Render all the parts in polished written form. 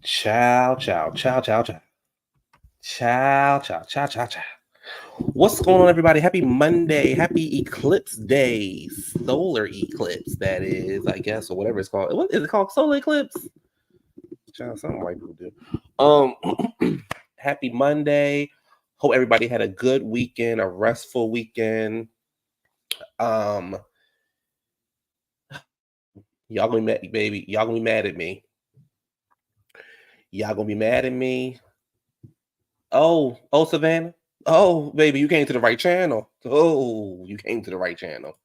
Ciao, ciao, ciao, ciao, ciao. Ciao, ciao, ciao, ciao, ciao. What's going on, everybody? Happy Monday. Happy Eclipse Day. Solar eclipse, that is, I guess, or whatever it's called. What is it called? Solar eclipse? Child, something white people do. Happy Monday. Hope everybody had a good weekend, a restful weekend. Um, y'all gonna be mad, baby. Y'all gonna be mad at me. Y'all gonna be mad at me. Oh, Savannah. Oh, baby, you came to the right channel. Oh, you came to the right channel.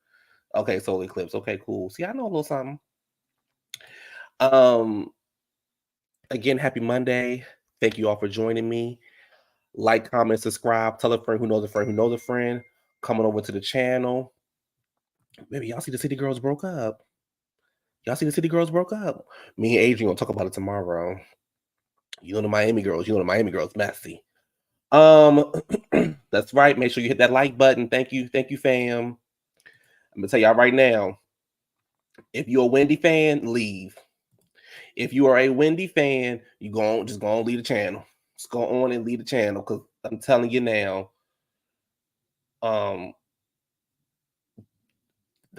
Okay, solar eclipse. Okay, cool. See, I know a little something. Um, again, happy Monday. Thank you all for joining me. Like, comment, subscribe. Tell a friend who knows a friend who knows a friend. Coming over to the channel. Maybe y'all see the City Girls broke up. Y'all see the City Girls broke up. Me and Adrian gonna talk about it tomorrow. You know the Miami girls. You know the Miami girls messy. That's right. Make sure you hit that like button. Thank you, fam. I'm gonna tell y'all right now. If you're a Wendy fan, leave. If you are a Wendy fan, you just go on leave the channel. Just go on and leave the channel because I'm telling you now. Um,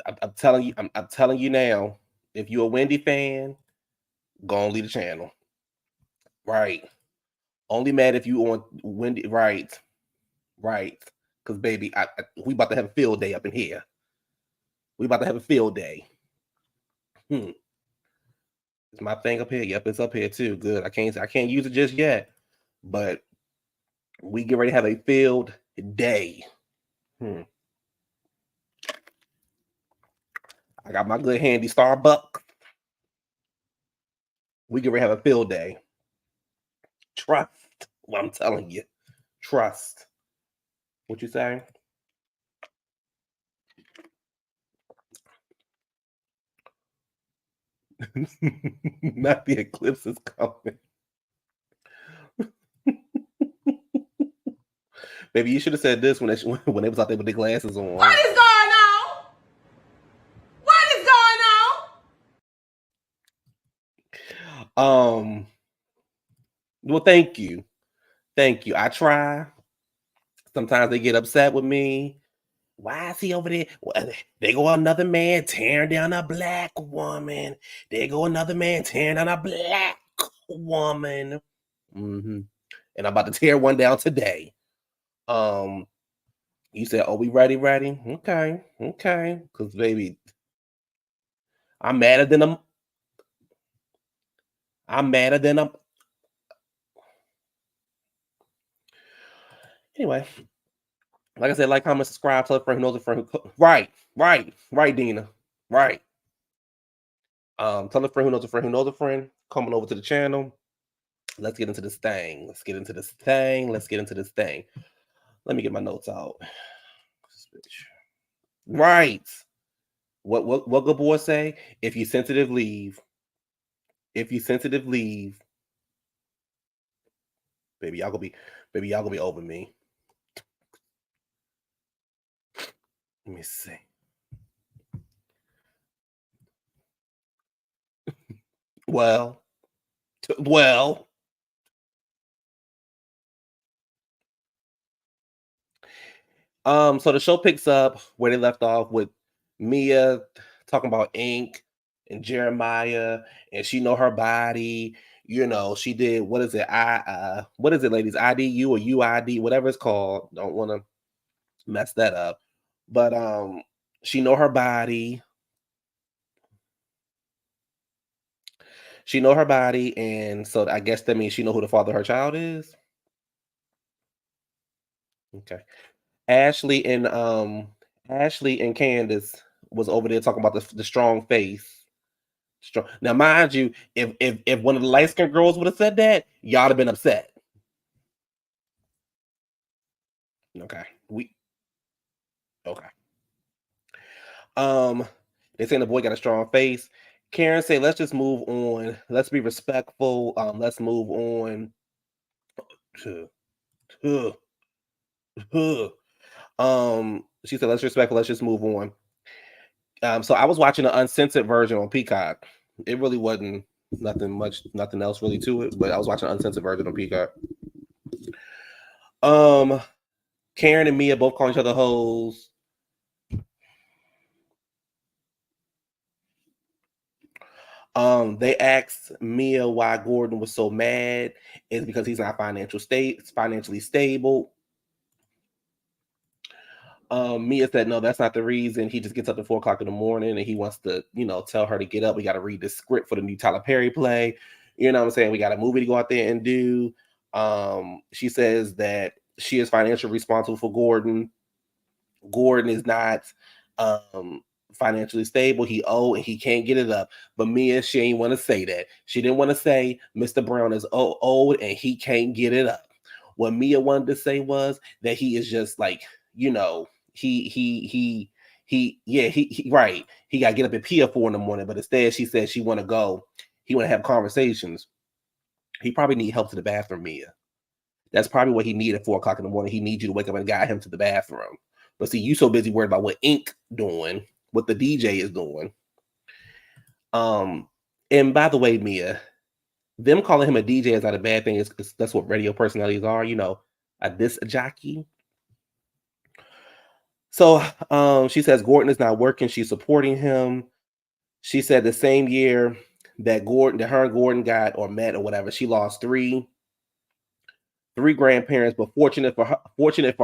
I'm telling you, I'm telling you now. If you're a Wendy fan, go on leave the channel. Right. Only mad if you on Wendy. Right. Right. Because baby, we about to have a field day up in here. We about to have a field day. Is my thing up here? Yep, it's up here too. Good. I can't use it just yet, but we get ready to have a field day. I got my good handy Starbucks. We get ready to have a field day. Trust what I'm telling you. Trust. What you saying? Not the eclipse is coming. Baby, you should have said this when they was out there with their glasses on. What is going on? What is going on? Well, thank you. Thank you. I try. Sometimes they get upset with me. Why is he over there? Well, they go another man tearing down a black woman. They go another man tearing down a black woman. And I'm about to tear one down today. You said, "Oh, we ready? Okay. Because baby, I'm madder than them. I'm madder than them. Anyway, like I said, like, comment, subscribe, tell a friend who knows a friend who. Right, Dina. Right. Tell a friend who knows a friend who knows a friend. Coming over to the channel. Let's get into this thing. Let me get my notes out. Right. What good boy say? If you sensitive, leave. If you sensitive, leave. Baby, y'all gonna be over me. Let me see. Well. So the show picks up where they left off with Mia talking about ink and Jeremiah, and she know her body. You know, she did, what is it? What is it, ladies? IDU or UID, whatever it's called. Don't want to mess that up. But she know her body. She know her body, and so I guess that means she know who the father of her child is. Okay. Ashley and Candiace was over there talking about the strong face. Strong. Now, mind you, if one of the light skinned girls would have said that, y'all have been upset. Okay. Okay. They saying the boy got a strong face. Karen say, let's just move on. Let's be respectful. Let's move on. She said, let's respectful. Let's just move on. So I was watching the uncensored version on Peacock. It really wasn't Nothing else really to it. But I was watching an uncensored version on Peacock. Karen and Mia both calling each other hoes. They asked Mia why Gordon was so mad. It's because he's not financially stable. Mia said, no, that's not the reason. He just gets up at 4 o'clock in the morning and he wants to, tell her to get up. We got to read the script for the new Tyler Perry play. You know what I'm saying? We got a movie to go out there and do. She says that she is financially responsible for Gordon. Gordon is not financially stable. He owed and he can't get it up. But Mia, she ain't want to say that. She didn't want to say Mr. Brown is old and he can't get it up. What Mia wanted to say was that he is just like, he right. He got to get up at Pia 4 in the morning, but instead she said she want to go. He want to have conversations. He probably need help to the bathroom, Mia. That's probably what he needed at 4 o'clock in the morning. He needs you to wake up and guide him to the bathroom. But see, you so busy worried about what Ink doing, what the DJ is doing. And by the way, Mia, them calling him a DJ is not a bad thing. That's what radio personalities are, a disc jockey. So she says Gordon is not working. She's supporting him. She said the same year that her and Gordon got or met or whatever, she lost three grandparents, but fortunate for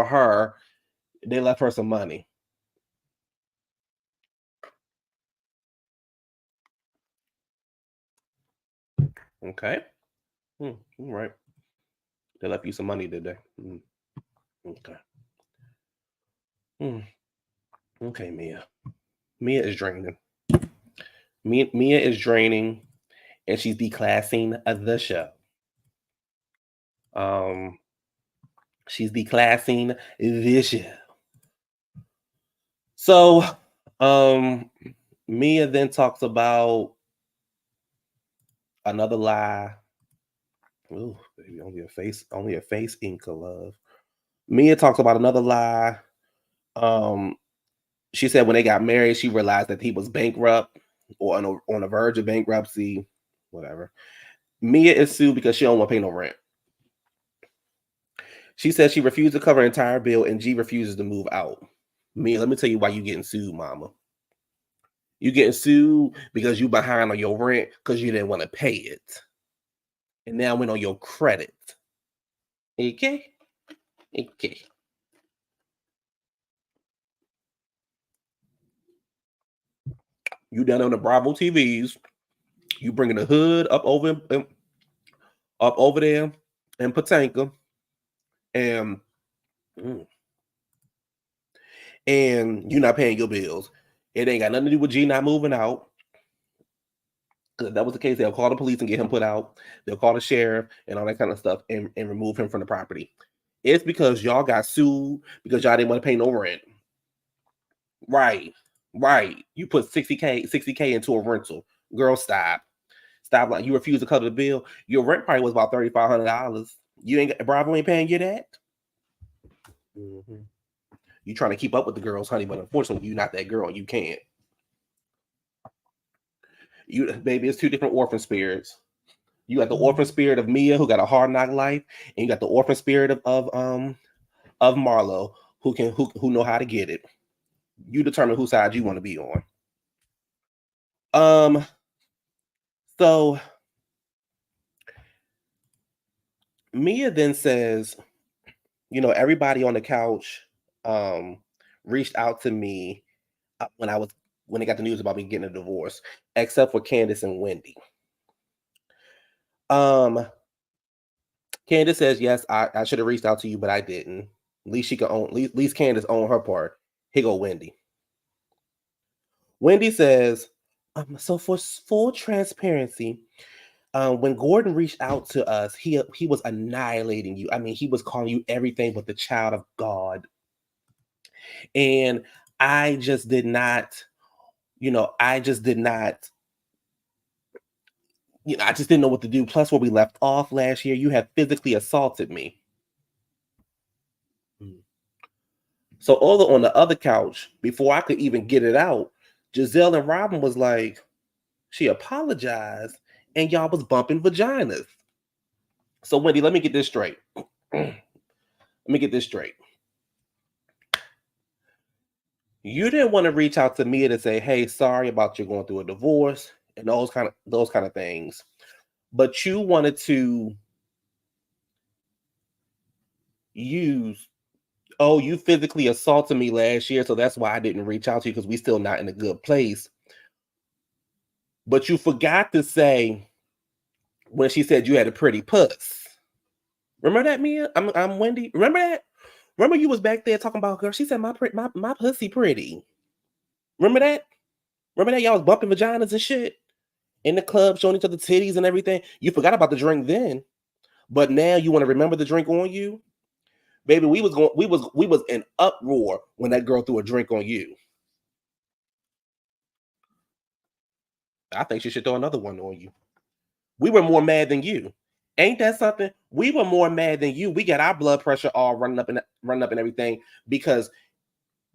her, they left her some money. Okay. All right. They left you some money, did they? Okay. Okay, Mia. Mia is draining. Mia is draining, and she's declassing the show. She's declassing this show. So, Mia then talks about another lie. Ooh, baby, only a face ink of love. Mia talks about another lie. She said when they got married, she realized that he was bankrupt or on the verge of bankruptcy, whatever. Mia is sued because she don't want to pay no rent. She says she refused to cover her entire bill and G refuses to move out. Mia, let me tell you why you getting sued, mama. You getting sued because you behind on your rent because you didn't want to pay it. And now went on your credit. Okay? Okay. You down on the Bravo TVs. You bringing the hood up over there in Potomac. And you're not paying your bills. It ain't got nothing to do with G not moving out. If that was the case, they'll call the police and get him put out. They'll call the sheriff and all that kind of stuff and remove him from the property. It's because y'all got sued because y'all didn't want to pay no rent. Right. You put 60K into a rental. Girl, stop. Like you refuse to cover the bill. Your rent probably was about $3,500. Bravo ain't paying you that. You trying to keep up with the girls, honey, but unfortunately, you're not that girl. You can't. Baby, it's two different orphan spirits. You got the orphan spirit of Mia, who got a hard knock life, and you got the orphan spirit of Marlo, who know how to get it. You determine whose side you want to be on. So Mia then says, everybody on the couch reached out to me when they got the news about me getting a divorce, except for Candiace and Wendy. Candiace says, yes, I should have reached out to you, but I didn't. At least Candiace own her part. Here go Wendy. Wendy says, so for full transparency, when Gordon reached out to us, he was annihilating you. I mean, he was calling you everything but the child of God. And I just didn't know what to do. Plus, where we left off last year, you have physically assaulted me. So on the other couch, before I could even get it out, Gizelle and Robyn was like, she apologized and y'all was bumping vaginas. So Wendy, let me get this straight. Let me get this straight. You didn't want to reach out to me to say, "Hey, sorry about you going through a divorce," and those kind of things. But you wanted to use, "Oh, you physically assaulted me last year, so that's why I didn't reach out to you because we still not in a good place." But you forgot to say when she said you had a pretty puss. Remember that, Mia? I'm Wendy. Remember that? Remember you was back there talking about, girl, she said my pussy pretty. Remember that? Remember that y'all was bumping vaginas and shit in the club, showing each other titties and everything. You forgot about the drink then, but now you want to remember the drink on you, baby. We was in uproar when that girl threw a drink on you. I think she should throw another one on you. We were more mad than you. Ain't that something? We were more mad than you. We got our blood pressure all running up and everything because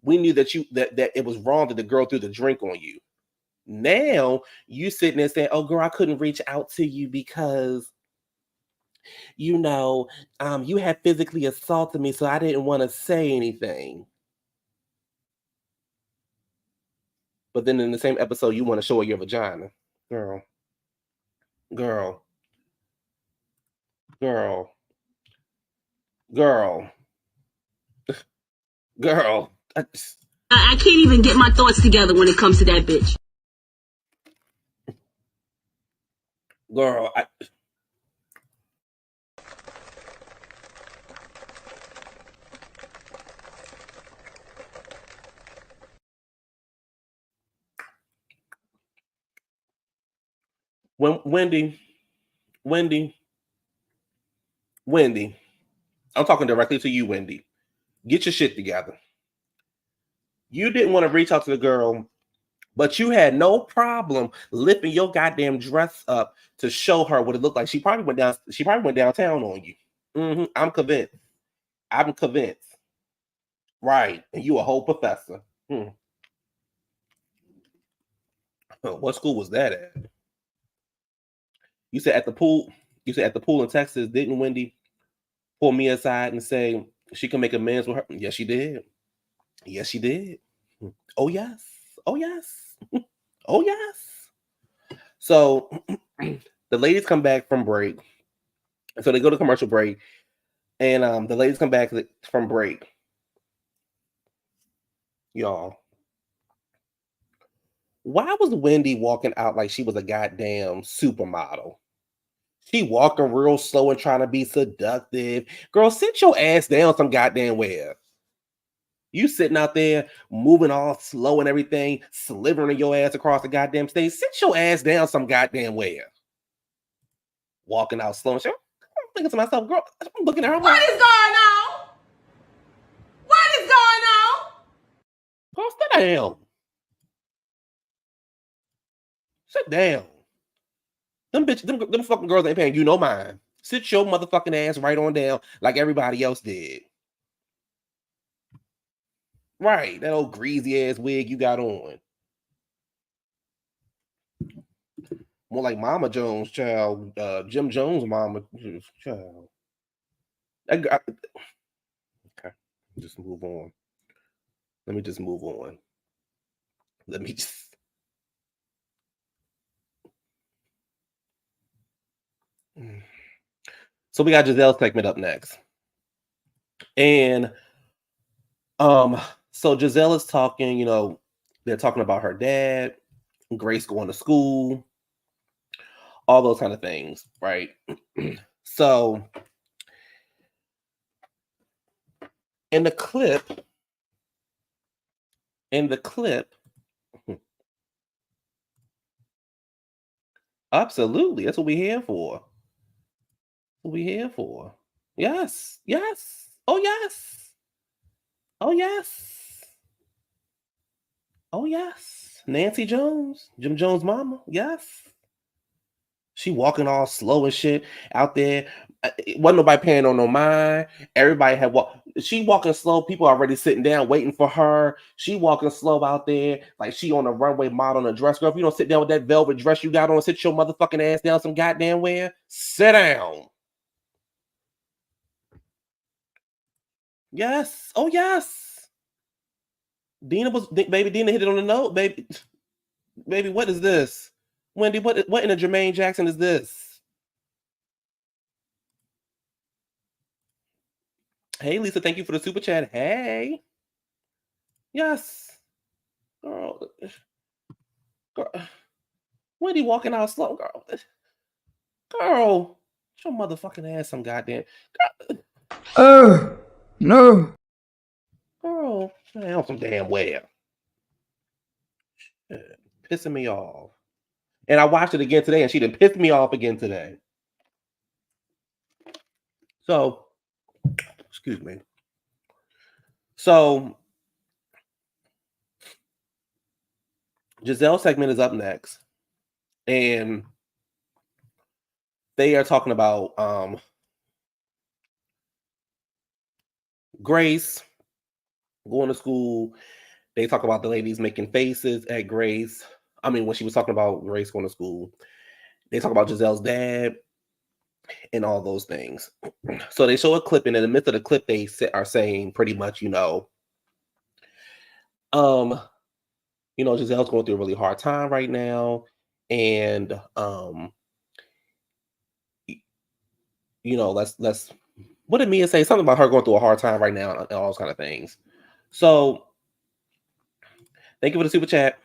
we knew that that it was wrong that the girl threw the drink on you. Now you sitting there saying, "Oh, girl, I couldn't reach out to you because you had physically assaulted me, so I didn't want to say anything." But then in the same episode, you want to show her your vagina, girl, girl, girl, girl, girl. I can't even get my thoughts together when it comes to that bitch. Girl, Wendy, I'm talking directly to you, Wendy. Get your shit together. You didn't want to reach out to the girl, but you had no problem lifting your goddamn dress up to show her what it looked like. She probably went downtown on you. I'm convinced. Right. And you a whole professor. What school was that at? You said at the pool. You said at the pool in Texas, didn't Wendy pull me aside and say she can make amends with her? Yes, she did. Yes, she did. Oh yes. Oh yes. Oh yes. So the ladies come back from break. So they go to commercial break, and the ladies come back from break. Y'all, why was Wendy walking out like she was a goddamn supermodel? She walking real slow and trying to be seductive. Girl, sit your ass down some goddamn where. You sitting out there moving all slow and everything, slivering your ass across the goddamn stage. Sit your ass down some goddamn where. Walking out slow and shit. I'm thinking to myself, girl, I'm looking at her. What is going on? What is going on? Girl, sit down. Sit down. Them fucking girls ain't paying you no mind. Sit your motherfucking ass right on down like everybody else did. Right, that old greasy ass wig you got on. More like Mama Jones, child. Jim Jones, Mama, child. Okay, just move on. Let me just move on. Let me just. So we got Gizelle's segment up next, and so Gizelle is talking. They're talking about her dad, Grace going to school, all those kind of things, right? So in the clip, absolutely, that's what we're here for. What we here for? Yes, yes. Oh yes. Oh yes. Oh yes. Nancy Jones, Jim Jones' mama. Yes. She walking all slow and shit out there. Wasn't nobody paying on no mind. Everybody had she walking slow. People already sitting down waiting for her. She walking slow out there like she on a runway model in a dress. Girl, if you don't sit down with that velvet dress you got on, sit your motherfucking ass down some goddamn where. Sit down. Yes. Oh yes. Baby Dina hit it on the note, baby. Baby, what is this? Wendy, what in a Jermaine Jackson is this? Hey, Lisa, thank you for the super chat. Hey. Yes. Girl. Girl. Wendy walking out slow, girl. Girl. Show motherfucking ass some goddamn. Oh, no. Girl. Down some damn well. Pissing me off. And I watched it again today and she done pissed me off again today. So, excuse me. So, Gizelle's segment is up next. And they are talking about Grace going to school. They talk about the ladies making faces at Grace. I mean, when she was talking about Grace going to school, they talk about Gizelle's dad and all those things. So they show a clip, and in the midst of the clip, they are saying pretty much, Gizelle's going through a really hard time right now, and let's what did Mia say? Something about her going through a hard time right now and all those kind of things. So thank you for the super chat.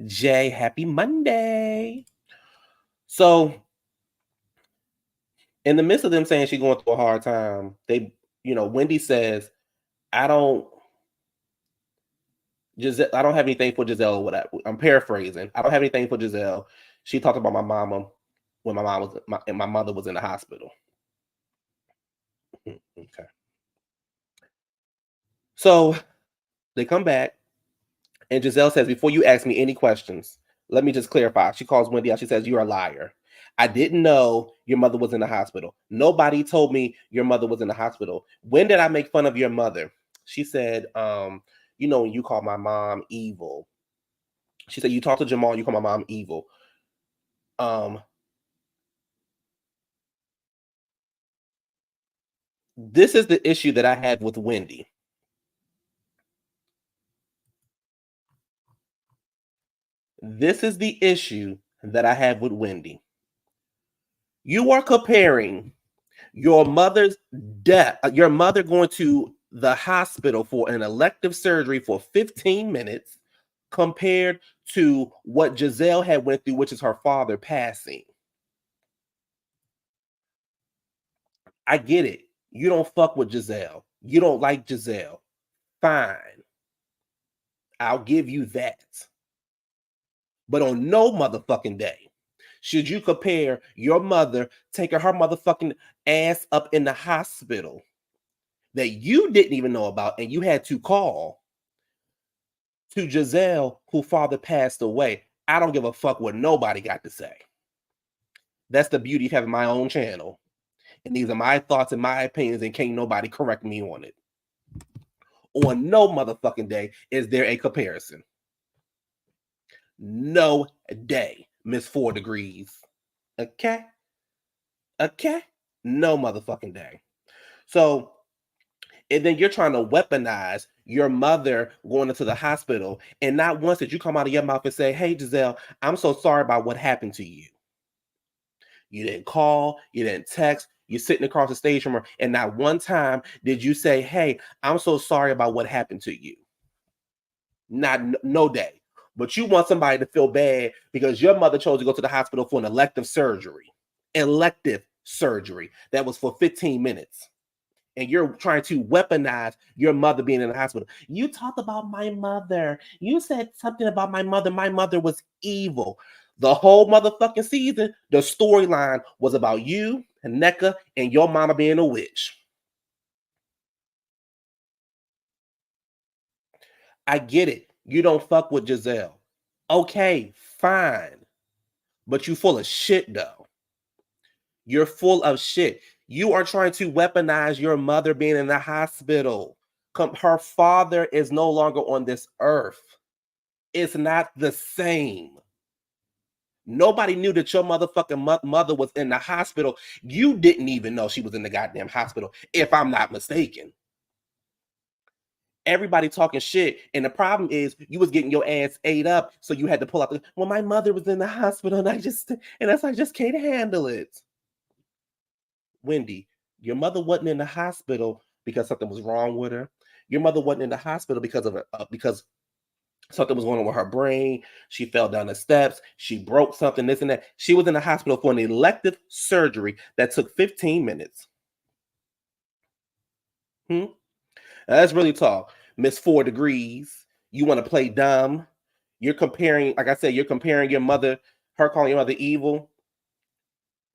Jay, happy Monday. So in the midst of them saying she's going through a hard time, Wendy says, I don't have anything for Gizelle or whatever. I'm paraphrasing. I don't have anything for Gizelle. She talked about my mama when my mother was in the hospital. Okay. So they come back and Gizelle says, before you ask me any questions, let me just clarify. She calls Wendy out. She says, you're a liar. I didn't know your mother was in the hospital. Nobody told me your mother was in the hospital. When did I make fun of your mother? She said, when you call my mom evil. She said, you talk to Jamal, you call my mom evil. This is the issue that I had with Wendy. This is the issue that I have with Wendy. You are comparing your mother's death, your mother going to the hospital for an elective surgery for 15 minutes compared to what Gizelle had went through, which is her father passing. I get it. You don't fuck with Gizelle. You don't like Gizelle. Fine. I'll give you that. But on no motherfucking day should you compare your mother taking her motherfucking ass up in the hospital that you didn't even know about and you had to call to Gizelle, who father passed away. I don't give a fuck what nobody got to say. That's the beauty of having my own channel. And these are my thoughts and my opinions, and can't nobody correct me on it. On no motherfucking day is there a comparison. No day, Miss 4 degrees. Okay? Okay? No motherfucking day. So, and then you're trying to weaponize your mother going into the hospital, and not once did you come out of your mouth and say, hey, Gizelle, I'm so sorry about what happened to you. You didn't call, you didn't text, you're sitting across the stage from her, and not one time did you say, hey, I'm so sorry about what happened to you. No day. But you want somebody to feel bad because your mother chose to go to the hospital for an elective surgery. Elective surgery that was for 15 minutes. And you're trying to weaponize your mother being in the hospital. You talked about my mother. You said something about my mother. My mother was evil. The whole motherfucking season, the storyline was about you, Nneka, and your mama being a witch. I get it. You don't fuck with Gizelle. Okay, fine. But you full of shit, though. You're full of shit. You are trying to weaponize your mother being in the hospital. Her father is no longer on this earth. It's not the same. Nobody knew that your motherfucking mother was in the hospital. You didn't even know she was in the goddamn hospital, if I'm not mistaken. Everybody talking shit, and the problem is you was getting your ass ate up, so you had to pull out well, my mother was in the hospital, and I just can't handle it. Wendy, your mother wasn't in the hospital because something was wrong with her. Your mother wasn't in the hospital because something was going on with her brain. She fell down the steps. She broke something, this and that. She was in the hospital for an elective surgery that took 15 minutes. Now, that's really talk. Miss 4 degrees. You want to play dumb. You're comparing, like I said, you're comparing your mother, her calling your mother evil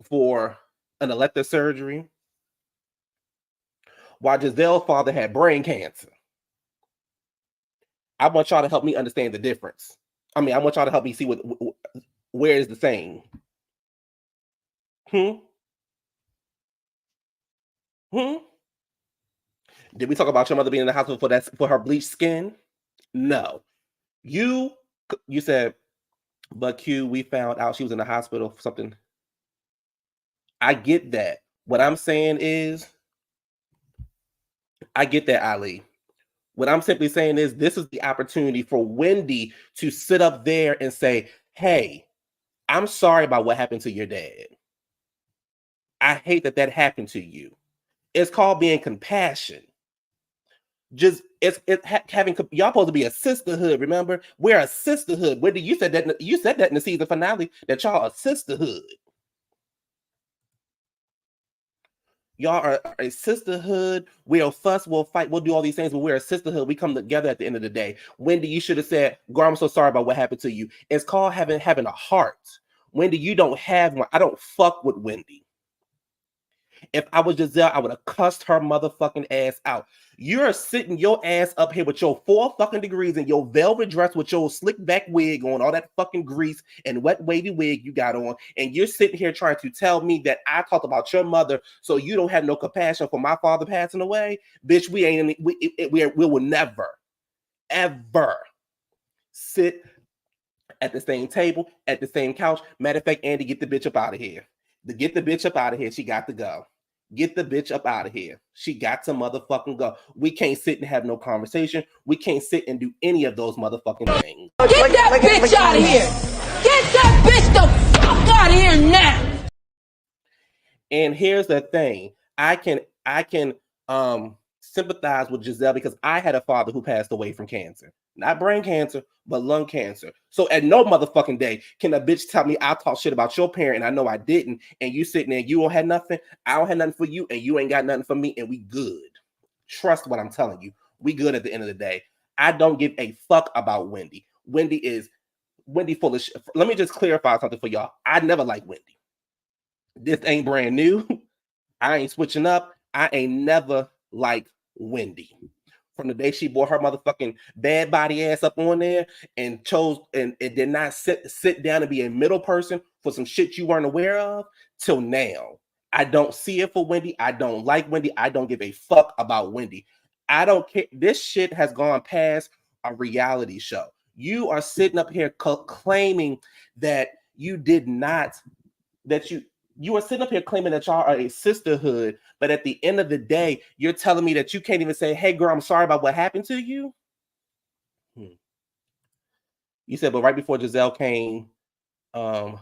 for an elective surgery, while Gizelle's father had brain cancer. I want y'all to help me understand the difference. I mean, I want y'all to help me see where is the same. Did we talk about your mother being in the hospital for her bleached skin? No. You said, but Q, we found out she was in the hospital for something. I get that. What I'm saying is, I get that, Ali. What I'm simply saying is this is the opportunity for Wendy to sit up there and say, hey, I'm sorry about what happened to your dad. I hate that happened to you. It's called being compassion. Just having y'all supposed to be a sisterhood. Remember, we're a sisterhood. Wendy, you said that in the season finale that y'all a sisterhood. Y'all are a sisterhood. We'll fuss, we'll fight, we'll do all these things, but we're a sisterhood. We come together at the end of the day. Wendy, you should have said, girl, I'm so sorry about what happened to you. It's called having a heart. Wendy, you don't have one. I don't fuck with Wendy. If I was Gizelle, I would have cussed her motherfucking ass out. You're sitting your ass up here with your 4 fucking degrees and your velvet dress with your slick back wig on, all that fucking grease and wet wavy wig you got on, and you're sitting here trying to tell me that I talked about your mother so you don't have no compassion for my father passing away? Bitch, we will never, ever sit at the same table, at the same couch. Matter of fact, Andy, get the bitch up out of here. Get the bitch up out of here. She got to go. Get the bitch up out of here. She got to motherfucking go. We can't sit and have no conversation. We can't sit and do any of those motherfucking things. Get that bitch out of here. Get that bitch the fuck out of here now. And here's the thing. I can sympathize with Gizelle because I had a father who passed away from cancer. Not brain cancer, but lung cancer. So at no motherfucking day can a bitch tell me I talk shit about your parent and I know I didn't, and you sitting there, you don't have nothing, I don't have nothing for you, and you ain't got nothing for me, and we good. Trust what I'm telling you. We good at the end of the day. I don't give a fuck about Wendy. Wendy full of shit. Let me just clarify something for y'all. I never liked Wendy. This ain't brand new. I ain't switching up. I ain't never liked Wendy. From the day she brought her motherfucking bad body ass up on there and chose and did not sit down and be a middle person for some shit you weren't aware of till now. I don't see it for Wendy. I don't like Wendy. I don't give a fuck about Wendy. I don't care. This shit has gone past a reality show. You are sitting up here claiming that you did not, that you are sitting up here claiming that y'all are a sisterhood, but at the end of the day, you're telling me that you can't even say, hey, girl, I'm sorry about what happened to you? You said, but right before Gizelle came, I'm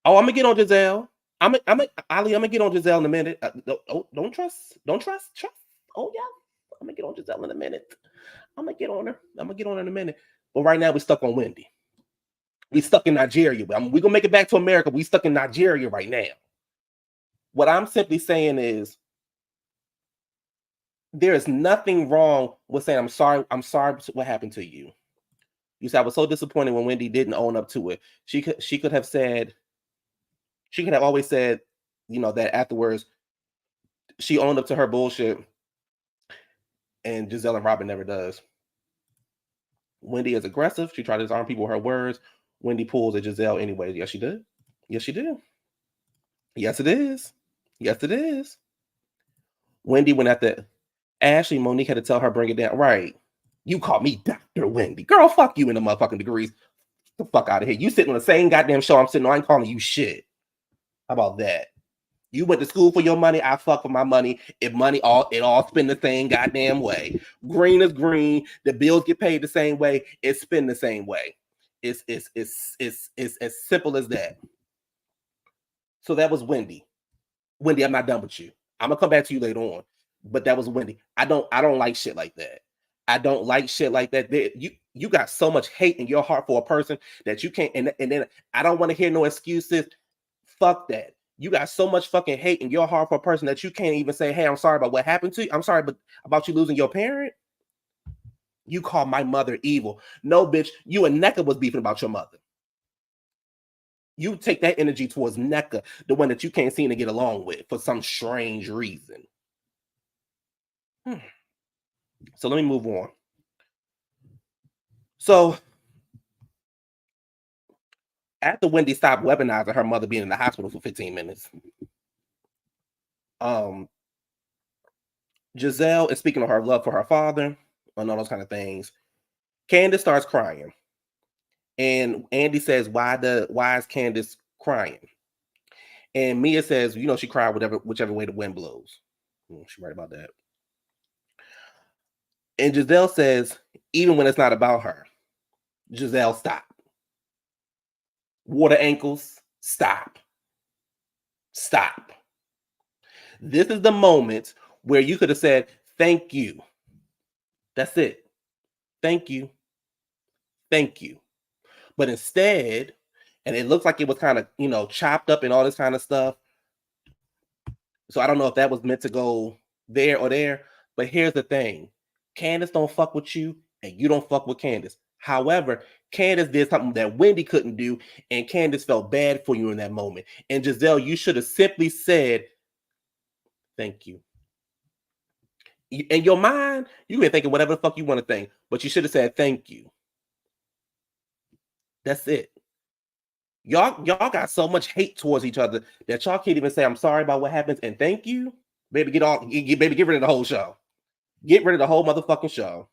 gonna get on Gizelle. Ali, I'm gonna get on Gizelle in a minute. Don't trust. Oh yeah, I'm gonna get on Gizelle in a minute. I'm gonna get on her in a minute. But right now we're stuck on Wendy. We stuck in Nigeria. We're gonna make it back to America. We stuck in Nigeria right now. What I'm simply saying is there is nothing wrong with saying I'm sorry what happened to you. You said I was so disappointed when Wendy didn't own up to it. She could have always said, that afterwards she owned up to her bullshit, and Gizelle and Robyn never does. Wendy is aggressive. She tried to disarm people with her words. Wendy pulls at Gizelle anyways. Yes, she did. Yes, she did. Yes, it is. Yes, it is. Wendy went at the Ashley. Monique had to tell her, bring it down. Right. You call me Dr. Wendy. Girl, fuck you in the motherfucking degrees. Get the fuck out of here. You sitting on the same goddamn show I'm sitting on. I ain't calling you shit. How about that? You went to school for your money. I fuck for my money. If money all spin the same goddamn way. Green is green. The bills get paid the same way. It's spin the same way. It's as simple as that. So that was Wendy. Wendy, I'm not done with you. I'm gonna come back to you later on. But that was Wendy. I don't like shit like that. I don't like shit like that. You got so much hate in your heart for a person that you can't. And then I don't want to hear no excuses. Fuck that. You got so much fucking hate in your heart for a person that you can't even say, hey, I'm sorry about what happened to you. I'm sorry about you losing your parent. You call my mother evil. No, bitch, you and Nneka was beefing about your mother. You take that energy towards Nneka, the one that you can't seem to get along with for some strange reason. So let me move on. So after Wendy stopped weaponizing her mother being in the hospital for 15 minutes, Gizelle is speaking of her love for her father and all those kind of things. Candiace starts crying. And Andy says, why is Candiace crying? And Mia says, she cried whichever way the wind blows. She's right about that. And Gizelle says, even when it's not about her, Gizelle, stop. Water ankles, stop. Stop. This is the moment where you could have said, thank you. That's it. Thank you. Thank you. But instead, and it looks like it was kind of, chopped up and all this kind of stuff. So I don't know if that was meant to go there or there. But here's the thing. Candiace don't fuck with you and you don't fuck with Candiace. However, Candiace did something that Wendy couldn't do, and Candiace felt bad for you in that moment. And Gizelle, you should have simply said, thank you. In your mind, you been thinking whatever the fuck you want to think, but you should have said thank you. That's it. Y'all got so much hate towards each other that y'all can't even say I'm sorry about what happens and thank you. Baby, get rid of the whole show. Get rid of the whole motherfucking show.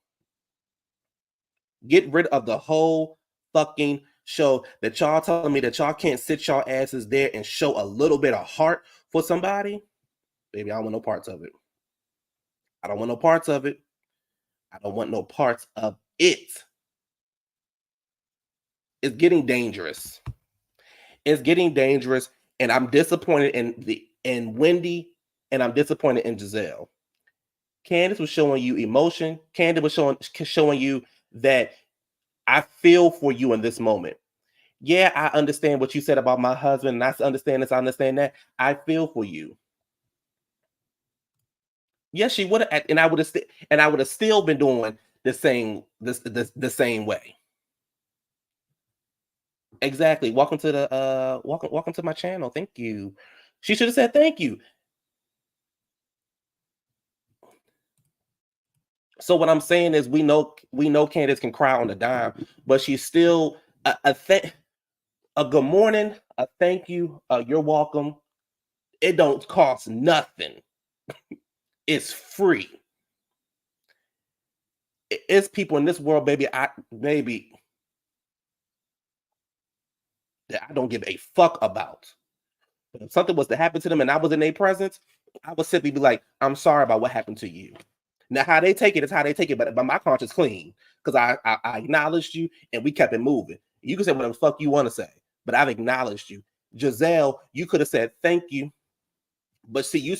Get rid of the whole fucking show that y'all telling me that y'all can't sit y'all asses there and show a little bit of heart for somebody. Baby, I don't want no parts of it. I don't want no parts of it. I don't want no parts of it. It's getting dangerous. It's getting dangerous, and I'm disappointed in Wendy, and I'm disappointed in Gizelle. Candiace was showing you emotion. Candiace was showing you that I feel for you in this moment. Yeah, I understand what you said about my husband, and I understand this, I understand that. I feel for you. Yes, she would have, and I would have still been doing the same way. Exactly. Welcome to the welcome to my channel. Thank you. She should have said thank you. So what I'm saying is we know Candiace can cry on a dime, but she's still a good morning, a thank you, you're welcome. It don't cost nothing. It's free. It's people in this world, baby, that I don't give a fuck about. But if something was to happen to them and I was in their presence, I would simply be like, I'm sorry about what happened to you. Now, how they take it is how they take it, but my conscience clean because I acknowledged you and we kept it moving. You can say whatever the fuck you want to say, but I've acknowledged you. Gizelle, you could have said thank you, but see, you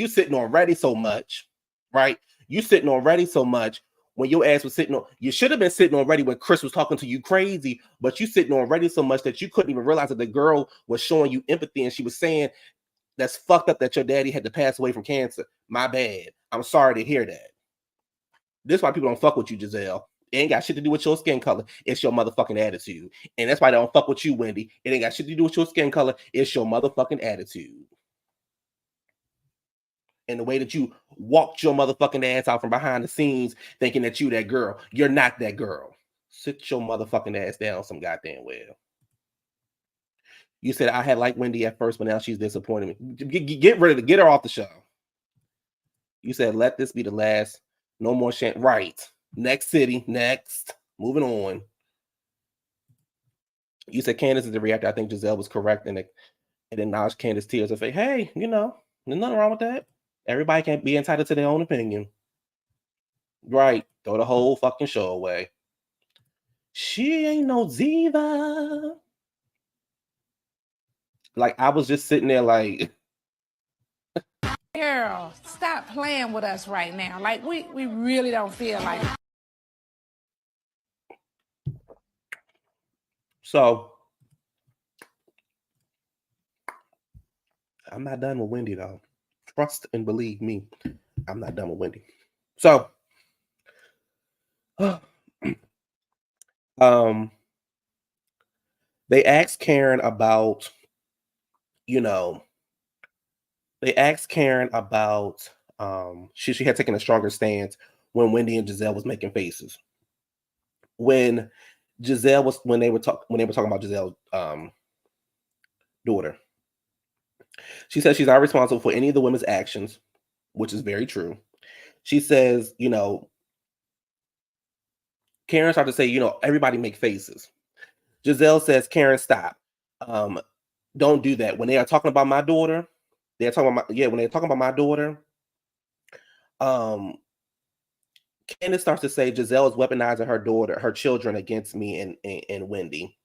sitting on ready so much, right? You sitting on ready so much when your ass was sitting on. You should have been sitting on ready when Chris was talking to you crazy, but you sitting on ready so much that you couldn't even realize that the girl was showing you empathy and she was saying, that's fucked up that your daddy had to pass away from cancer. My bad. I'm sorry to hear that. This is why people don't fuck with you, Gizelle. It ain't got shit to do with your skin color. It's your motherfucking attitude. And that's why they don't fuck with you, Wendy. It ain't got shit to do with your skin color. It's your motherfucking attitude. And the way that you walked your motherfucking ass out from behind the scenes thinking that you that girl. You're not that girl. Sit your motherfucking ass down some goddamn well. You said I had liked Wendy at first, but now she's disappointed me. Get rid of it. Get her off the show. You said let this be the last. No more shit. Right. Next city. Next. Moving on. You said Candiace is the reactor. I think Gizelle was correct and acknowledged Candiace's tears and say, hey, you know, there's nothing wrong with that. Everybody can be entitled to their own opinion. Right. Throw the whole fucking show away. She ain't no diva. Like, I was just sitting there like... Girl, stop playing with us right now. Like, we really don't feel like it. So, I'm not done with Wendy, though. Trust and believe me, I'm not done with Wendy. So, they asked Karen about, you know, she had taken a stronger stance when Wendy and Gizelle was making faces. When they were talking about Gizelle's daughter, she says she's not responsible for any of the women's actions, which is very true. She says, you know, Karen started to say, you know, everybody make faces. Gizelle says, Karen, stop. Don't do that. When they are talking about my daughter, when they're talking about my daughter, Candiace starts to say Gizelle is weaponizing her children against me and Wendy.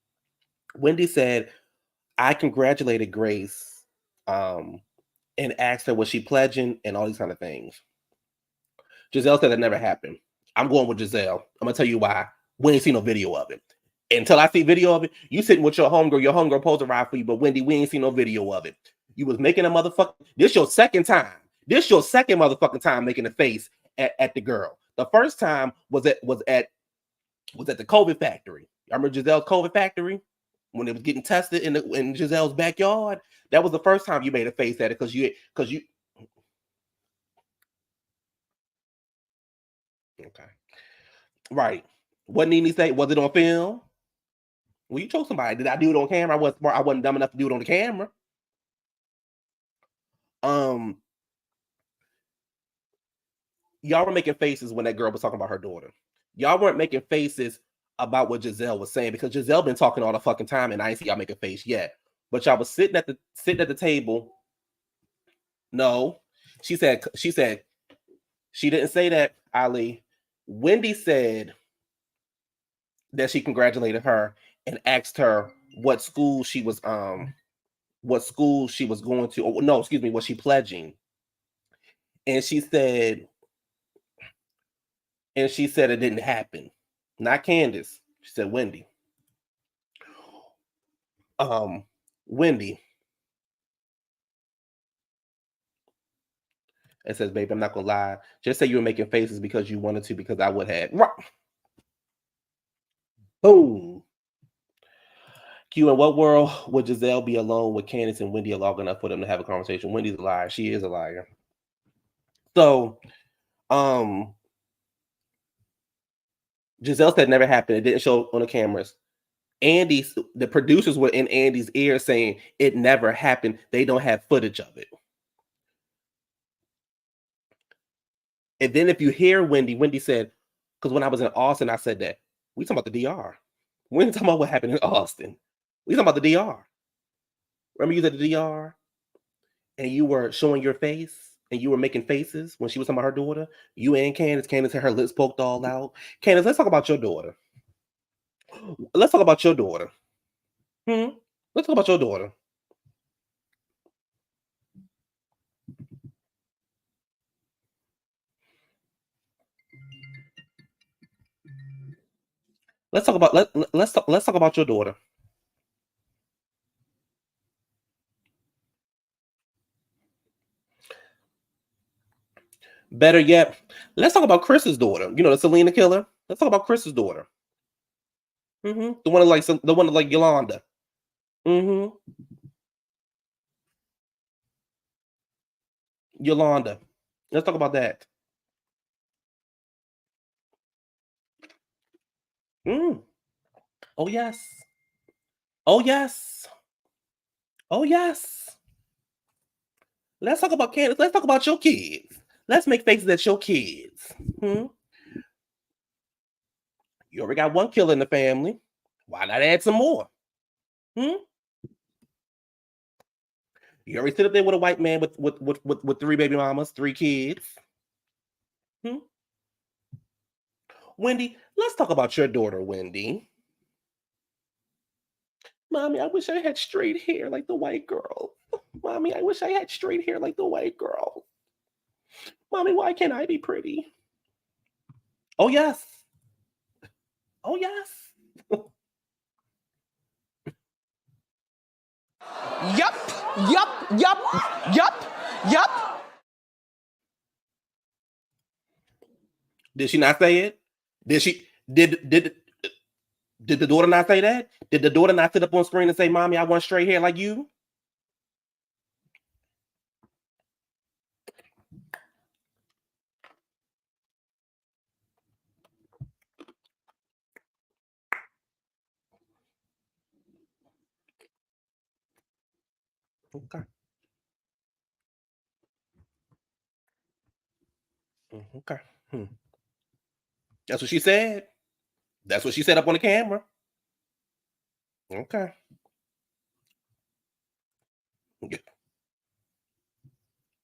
Wendy said, I congratulated Grace and asked her, was she pledging and all these kind of things. Gizelle said that never happened. I'm going with Gizelle. I'm going to tell you why. We ain't seen no video of it. Until I see video of it, you sitting with your homegirl supposed to ride for you, but Wendy, we ain't seen no video of it. You was making a motherfucker. This your second time. This your second motherfucking time making a face at the girl. The first time was at the COVID factory. I remember Gizelle's COVID factory when it was getting tested in Gizelle's backyard. That was the first time you made a face at it because you. Okay. Right. What Nene say? Was it on film? Well, you told somebody. Did I do it on camera? I wasn't dumb enough to do it on the camera. Y'all were making faces when that girl was talking about her daughter. Y'all weren't making faces about what Gizelle was saying because Gizelle been talking all the fucking time and I ain't see y'all make a face yet. But y'all was sitting at the table. No, she said she didn't say that, Ali. Wendy said that she congratulated her and asked her what school she was going to. Oh, no, excuse me, was she pledging? And she said it didn't happen. Not Candiace. She said Wendy. Wendy. It says, babe, I'm not gonna lie. Just say you were making faces because you wanted to, because I would have. Boom. Q, in what world would Gizelle be alone with Candiace and Wendy long enough for them to have a conversation? Wendy's a liar. She is a liar. So, Gizelle said never happened. It didn't show on the cameras. The producers were in Andy's ear saying it never happened. They don't have footage of it. And then if you hear Wendy said, because when I was in Austin, I said that we talking about the DR. We ain't talking about what happened in Austin. We talking about the DR. Remember you was at the DR and you were showing your face and you were making faces when she was talking about her daughter. You and Candiace had her lips poked all out. Candiace, let's talk about your daughter. Let's talk about your daughter. Let's talk about your daughter. Let's talk about your daughter. Better yet, let's talk about Chris's daughter. You know, the Selena killer. Let's talk about Chris's daughter. The one like Yolanda. Yolanda. Let's talk about that. Mm. Oh yes. Oh yes. Oh yes. Let's talk about Candiace. Let's talk about your kids. Let's make faces at your kids. Hmm? You already got one killer in the family. Why not add some more? Hmm? You already sit up there with a white man with three baby mamas, three kids. Hmm? Wendy, let's talk about your daughter, Wendy. Mommy, I wish I had straight hair like the white girl. Mommy, I wish I had straight hair like the white girl. Mommy, why can't I be pretty? Oh, yes. Oh, yes. Yup. Did she not say it? Did she did the daughter not say that? Did the daughter not sit up on screen and say, Mommy, I want straight hair like you? Okay. Okay. Hmm. That's what she said. That's what she said up on the camera. Okay.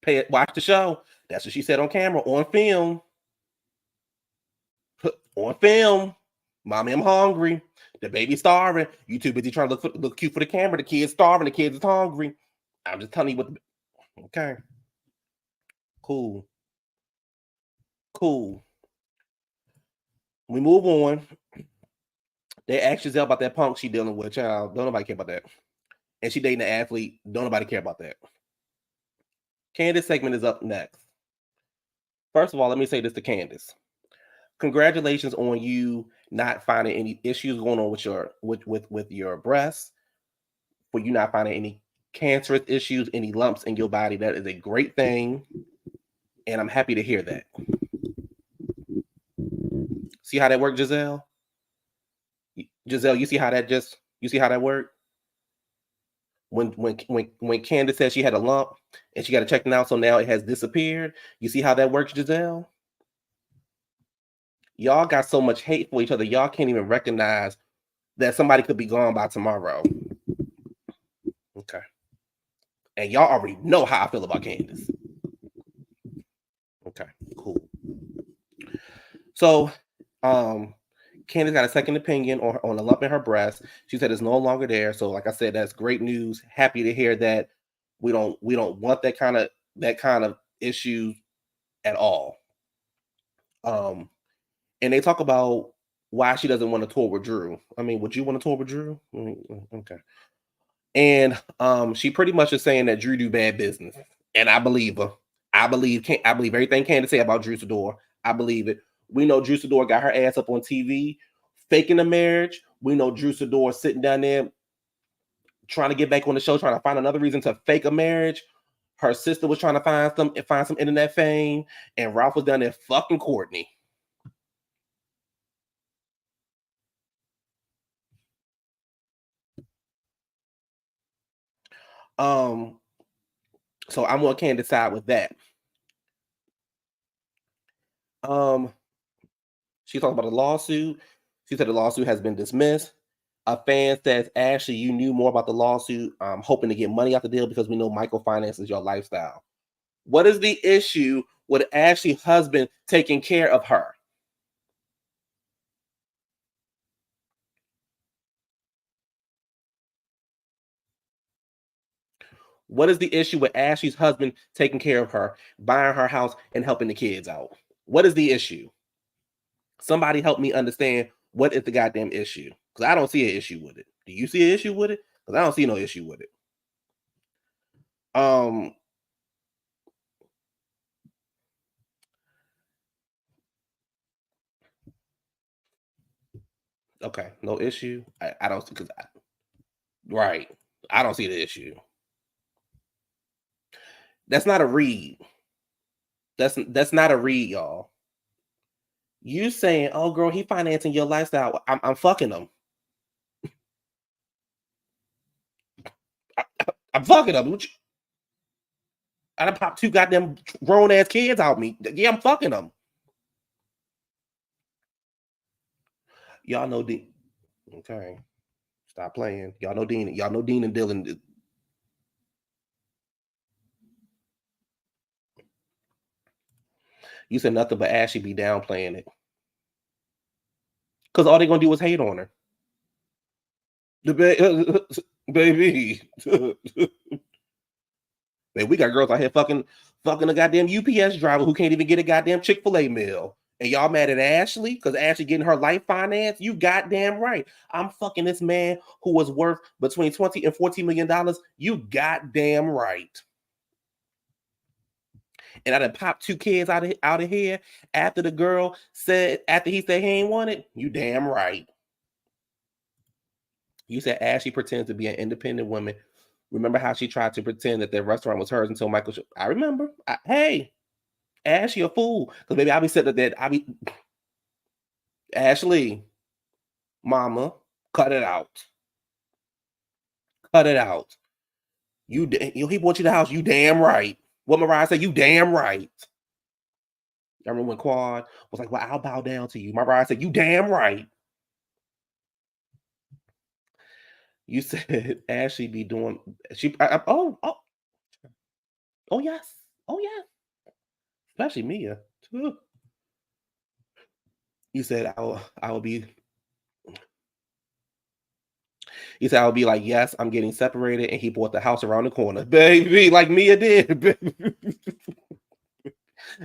Pay it. Watch the show. That's what she said on camera, on film. On film. Mommy, I'm hungry. The baby's starving. You too busy trying to look cute for the camera. The kid's starving. The kid's hungry. I'm just telling you what. Okay. Cool. Cool. We move on. They asked Gizelle about that punk she dealing with. Child, don't nobody care about that. And she dating an athlete. Don't nobody care about that. Candiace segment is up next. First of all, let me say this to Candiace. Congratulations on you not finding any issues going on with your breasts, for you not finding any cancerous issues, any lumps in your body. That is a great thing, and I'm happy to hear that. See how that worked, Gizelle? Gizelle, you see how that worked? When Candiace said she had a lump and she got to check it out, so now it has disappeared. You see how that works, Gizelle? Y'all got so much hate for each other, y'all can't even recognize that somebody could be gone by tomorrow. Okay. And y'all already know how I feel about Candiace. Okay, cool. So, Candiace got a second opinion on a lump in her breast. She said it's no longer there. So, like I said, that's great news. Happy to hear that. We don't want that kind of issue at all. And they talk about why she doesn't want to tour with Drew. I mean, would you want to tour with Drew? Okay. And she pretty much is saying that Drew do bad business, and I believe her. I believe everything Candiace say about Drew Sidor. I believe it. We know Drew Sidor got her ass up on TV, faking a marriage. We know Drew Sidor sitting down there trying to get back on the show, trying to find another reason to fake a marriage. Her sister was trying to find some internet fame, and Ralph was down there fucking Courtney. So I'm on Candiace's side with that. She talked about a lawsuit. She said the lawsuit has been dismissed. A fan says, Ashley, you knew more about the lawsuit, hoping to get money out the deal because we know microfinance your lifestyle. What is the issue with Ashley's husband taking care of her? What is the issue with Ashley's husband taking care of her, buying her house, and helping the kids out? What is the issue? Somebody help me understand what is the goddamn issue. Because I don't see an issue with it. Do you see an issue with it? Because I don't see no issue with it. Okay, no issue. I don't, because right. I don't see the issue. That's not a read. That's not a read, y'all. You saying, "Oh, girl, he financing your lifestyle." I'm fucking him. I'm fucking him. I done popped 2 goddamn grown ass kids out me. Yeah, I'm fucking them. Y'all know Dean. Okay, stop playing. Y'all know Dean. Y'all know Dean and Dylan. You said nothing but Ashley be downplaying it. Because all they gonna do is hate on her. Baby. Man, we got girls out here fucking a goddamn UPS driver who can't even get a goddamn Chick-fil-A meal. And y'all mad at Ashley because Ashley getting her life finance? You goddamn right. I'm fucking this man who was worth between $20 and $14 million. You goddamn right. And I done popped 2 kids out of here after the girl said, after he said he ain't want it. You damn right. You said Ashley pretends to be an independent woman. Remember how she tried to pretend that the restaurant was hers until Michael... I remember. Hey, Ashley a fool. Because baby, I be sitting there, Ashley, mama, cut it out. Cut it out. He brought you to the house. You damn right. What Mariah said, you damn right. I remember when Quad was like, well, I'll bow down to you. Mariah said, you damn right. You said Ashley be doing... Oh yes. Oh yes. Especially Mia. Too. You said I will be... He said, I'll be like, yes, I'm getting separated. And he bought the house around the corner. Baby, like Mia did.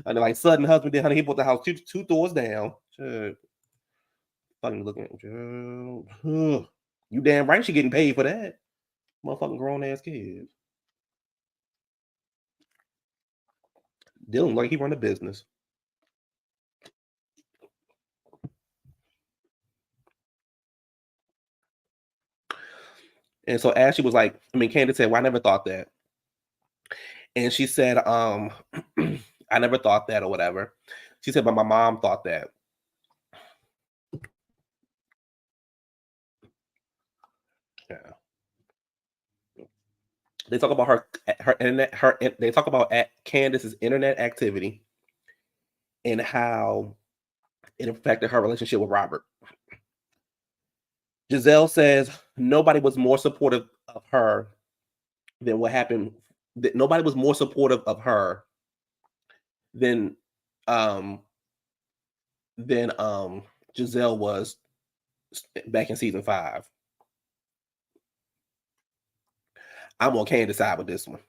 And like Sudden husband did, honey. He bought the house two doors down. Shit. Fucking looking at you. You damn right she getting paid for that. Motherfucking grown ass kids. Dylan like he run a business. And so Ashley was like, Candiace said, well, I never thought that. And she said, I never thought that or whatever. She said, but my mom thought that. Yeah. They talk about her internet, they talk about Candiace's internet activity and how it affected her relationship with Robert. Gizelle says nobody was more supportive of her than what happened. Nobody was more supportive of her than Gizelle was back in season 5. I'm on Candiace's side with this one.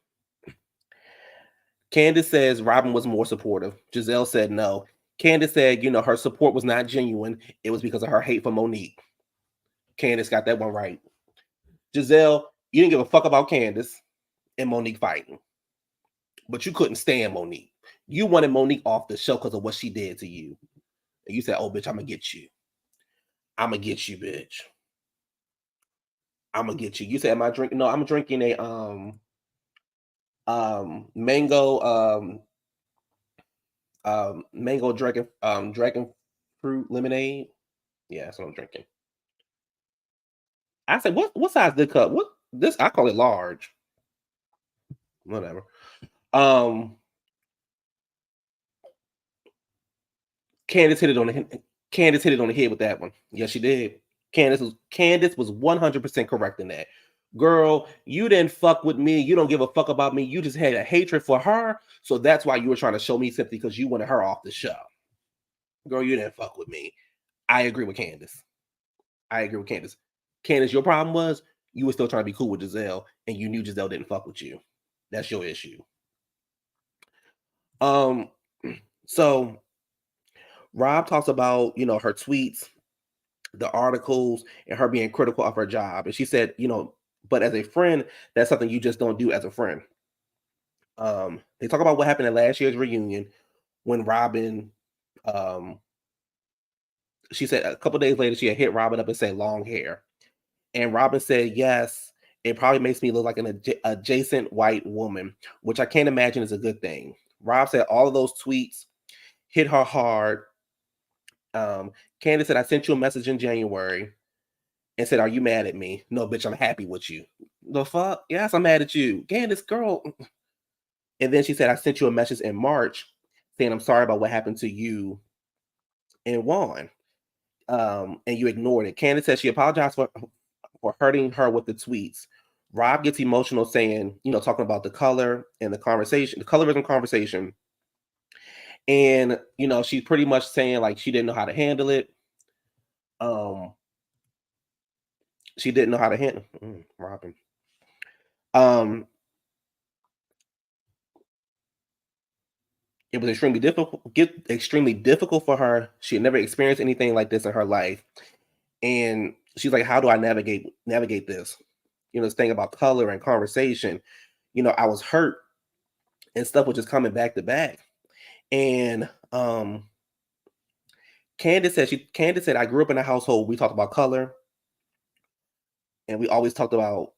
Candiace says Robyn was more supportive. Gizelle said no. Candiace said, her support was not genuine. It was because of her hate for Monique. Candiace got that one right. Gizelle, you didn't give a fuck about Candiace and Monique fighting. But you couldn't stand Monique. You wanted Monique off the show because of what she did to you. And you said, oh, bitch, I'm going to get you. I'm going to get you, bitch. I'm going to get you. You said, am I drinking? No, I'm drinking a mango dragon fruit lemonade. Yeah, that's what I'm drinking. I said, what size the cup? What this? I call it large. Whatever. Candiace hit it on the head with that one. Yes, she did. Candiace was 100% correct in that. Girl, you didn't fuck with me. You don't give a fuck about me. You just had a hatred for her. So that's why you were trying to show me sympathy because you wanted her off the show. Girl, you didn't fuck with me. I agree with Candiace. Candiace, your problem was you were still trying to be cool with Gizelle and you knew Gizelle didn't fuck with you. That's your issue. So Rob talks about, her tweets, the articles, and her being critical of her job. And she said, but as a friend, that's something you just don't do as a friend. They talk about what happened at last year's reunion when Robyn, she said a couple days later, she had hit Robyn up and said long hair. And Robyn said, yes, it probably makes me look like an adjacent white woman, which I can't imagine is a good thing. Rob said all of those tweets hit her hard Candiace said, I sent you a message in January and said, are you mad at me? No, bitch, I'm happy with you. The fuck? Yes, I'm mad at you. Candiace, girl. And then she said, I sent you a message in March saying, I'm sorry about what happened to you and Juan. And you ignored it. Candiace said she apologized for hurting her with the tweets. Rob gets emotional saying, talking about the color and the conversation, the colorism conversation. And, she's pretty much saying like she didn't know how to handle it. She didn't know how to handle Robyn. It was extremely difficult for her. She had never experienced anything like this in her life. And she's like, how do I navigate this? This thing about color and conversation. I was hurt and stuff was just coming back to back. And Candiace said, I grew up in a household, we talked about color. And we always talked about,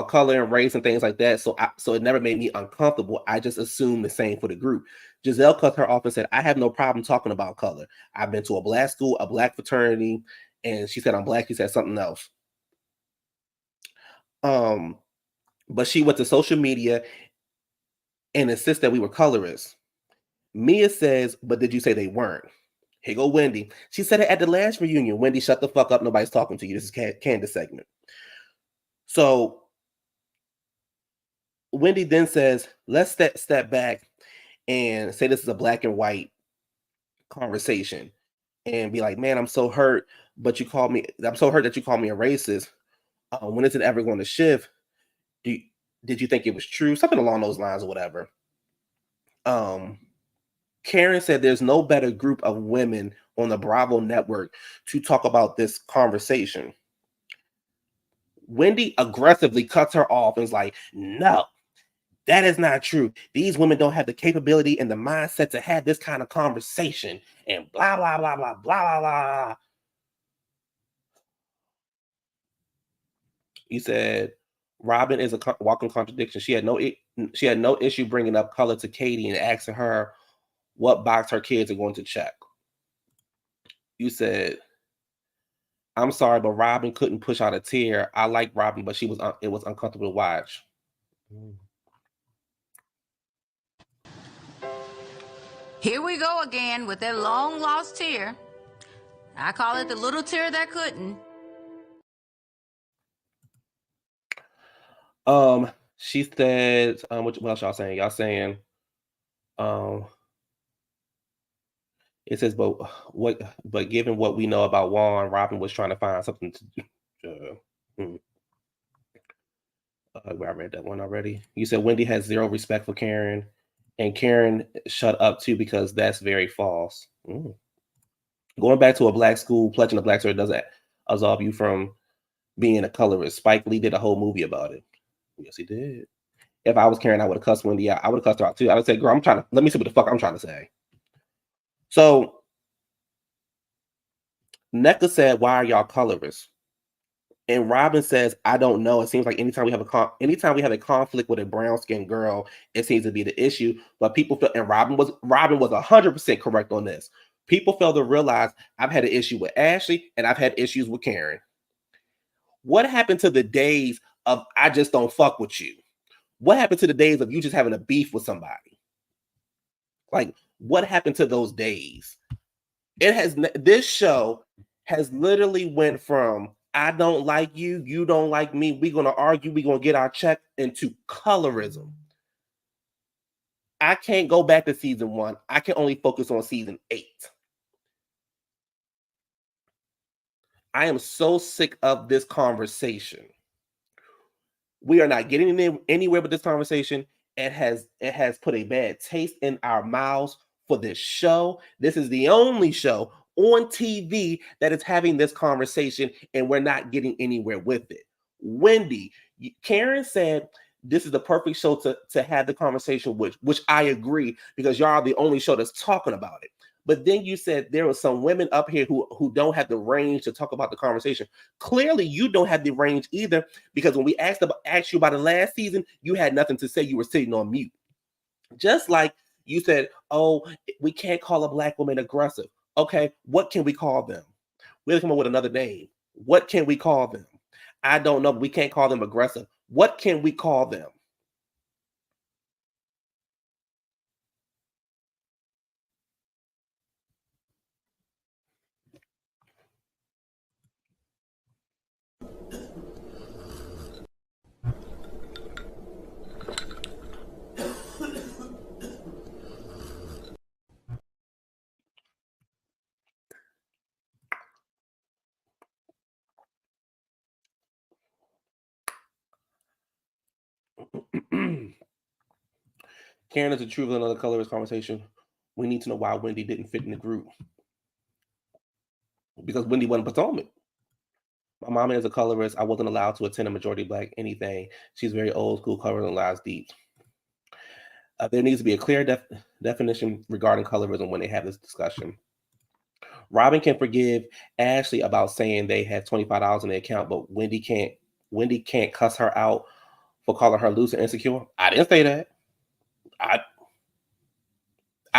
color and race and things like that. So it never made me uncomfortable. I just assumed the same for the group. Gizelle cut her off and said, I have no problem talking about color. I've been to a black school, a black fraternity. And she said, I'm black. She said something else. But she went to social media and insisted that we were colorists. Mia says, but did you say they weren't? Here go Wendy. She said it at the last reunion. Wendy, shut the fuck up. Nobody's talking to you. This is Candiace segment. So Wendy then says, let's step back and say this is a black and white conversation and be like, man, I'm so hurt, I'm so hurt that you called me a racist. When is it ever going to shift? Did you think it was true? Something along those lines or whatever. Karen said there's no better group of women on the Bravo network to talk about this conversation. Wendy aggressively cuts her off and is like, no, that is not true. These women don't have the capability and the mindset to have this kind of conversation and blah, blah, blah, blah, blah, blah, blah. You said Robyn is a walking contradiction. She had no issue bringing up color to Katie and asking her what box her kids are going to check. You said, I'm sorry, but Robyn couldn't push out a tear. I like Robyn, but it was uncomfortable to watch. Here we go again with that long lost tear. I call it the little tear that couldn't. She said, what else y'all saying? Y'all saying, it says, but given what we know about Juan, Robyn was trying to find something to do. I read that one already. You said Wendy has zero respect for Karen, and Karen shut up too because that's very false. Going back to a black school, pledging a black sword doesn't absolve you from being a colorist. Spike Lee did a whole movie about it. Yes, he did. If I was Karen, I would have cussed Wendy out. I would have cussed her out too. I would say, girl, let me see what the fuck I'm trying to say. So Nneka said, why are y'all colorists? And Robyn says, I don't know. It seems like anytime we have a conflict with a brown-skinned girl, it seems to be the issue. But people feel, and Robyn was 100% correct on this. People fail to realize I've had an issue with Ashley and I've had issues with Karen. What happened to the days of I just don't fuck with you? What happened to the days of you just having a beef with somebody? Like, what happened to those days? This show has literally went from I don't like you, you don't like me, we're going to argue, we're going to get our check, into colorism. I can't go back to season 1. I can only focus on season 8. I am so sick of this conversation. We are not getting anywhere with this conversation. It has put a bad taste in our mouths for this show. This is the only show on TV that is having this conversation, and we're not getting anywhere with it. Wendy, Karen said this is the perfect show to have the conversation with, which I agree, because y'all are the only show that's talking about it. But then you said there are some women up here who don't have the range to talk about the conversation. Clearly, you don't have the range either, because when we asked you about the last season, you had nothing to say. You were sitting on mute. Just like you said, oh, we can't call a black woman aggressive. Okay, what can we call them? We'll come up with another name. What can we call them? I don't know, but we can't call them aggressive. What can we call them? Karen is the truth of another colorist conversation. We need to know why Wendy didn't fit in the group. Because Wendy wasn't Potomac. My mom is a colorist. I wasn't allowed to attend a majority black anything. She's very old school, colorism lies deep. There needs to be a clear definition regarding colorism when they have this discussion. Robyn can forgive Ashley about saying they had $25 in the account, but Wendy can't. Wendy can't cuss her out for calling her loose and insecure. I didn't say that. I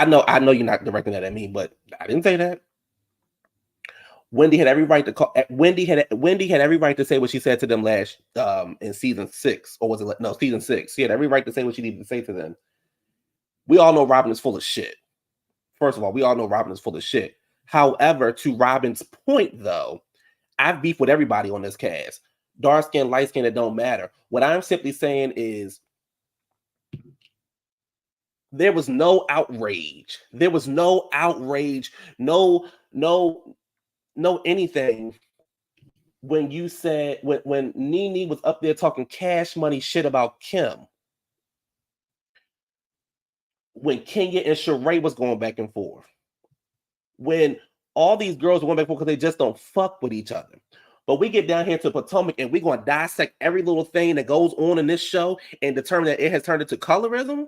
know you're not directing that at me, but I didn't say that. Wendy had every right to call. Wendy had every right to say what she said to them last in season 6, or was it season 6? She had every right to say what she needed to say to them. We all know Robyn is full of shit. First of all, we all know Robyn is full of shit. However, to Robyn's point, though, I've beef with everybody on this cast. Dark skin, light skin, it don't matter. What I'm simply saying is there was no outrage. There was no outrage. No anything when you said when Nene was up there talking cash money shit about Kim, when Kenya and Sheree was going back and forth, when all these girls were going back and forth because they just don't fuck with each other. But we get down here to Potomac and we're going to dissect every little thing that goes on in this show and determine that it has turned into colorism.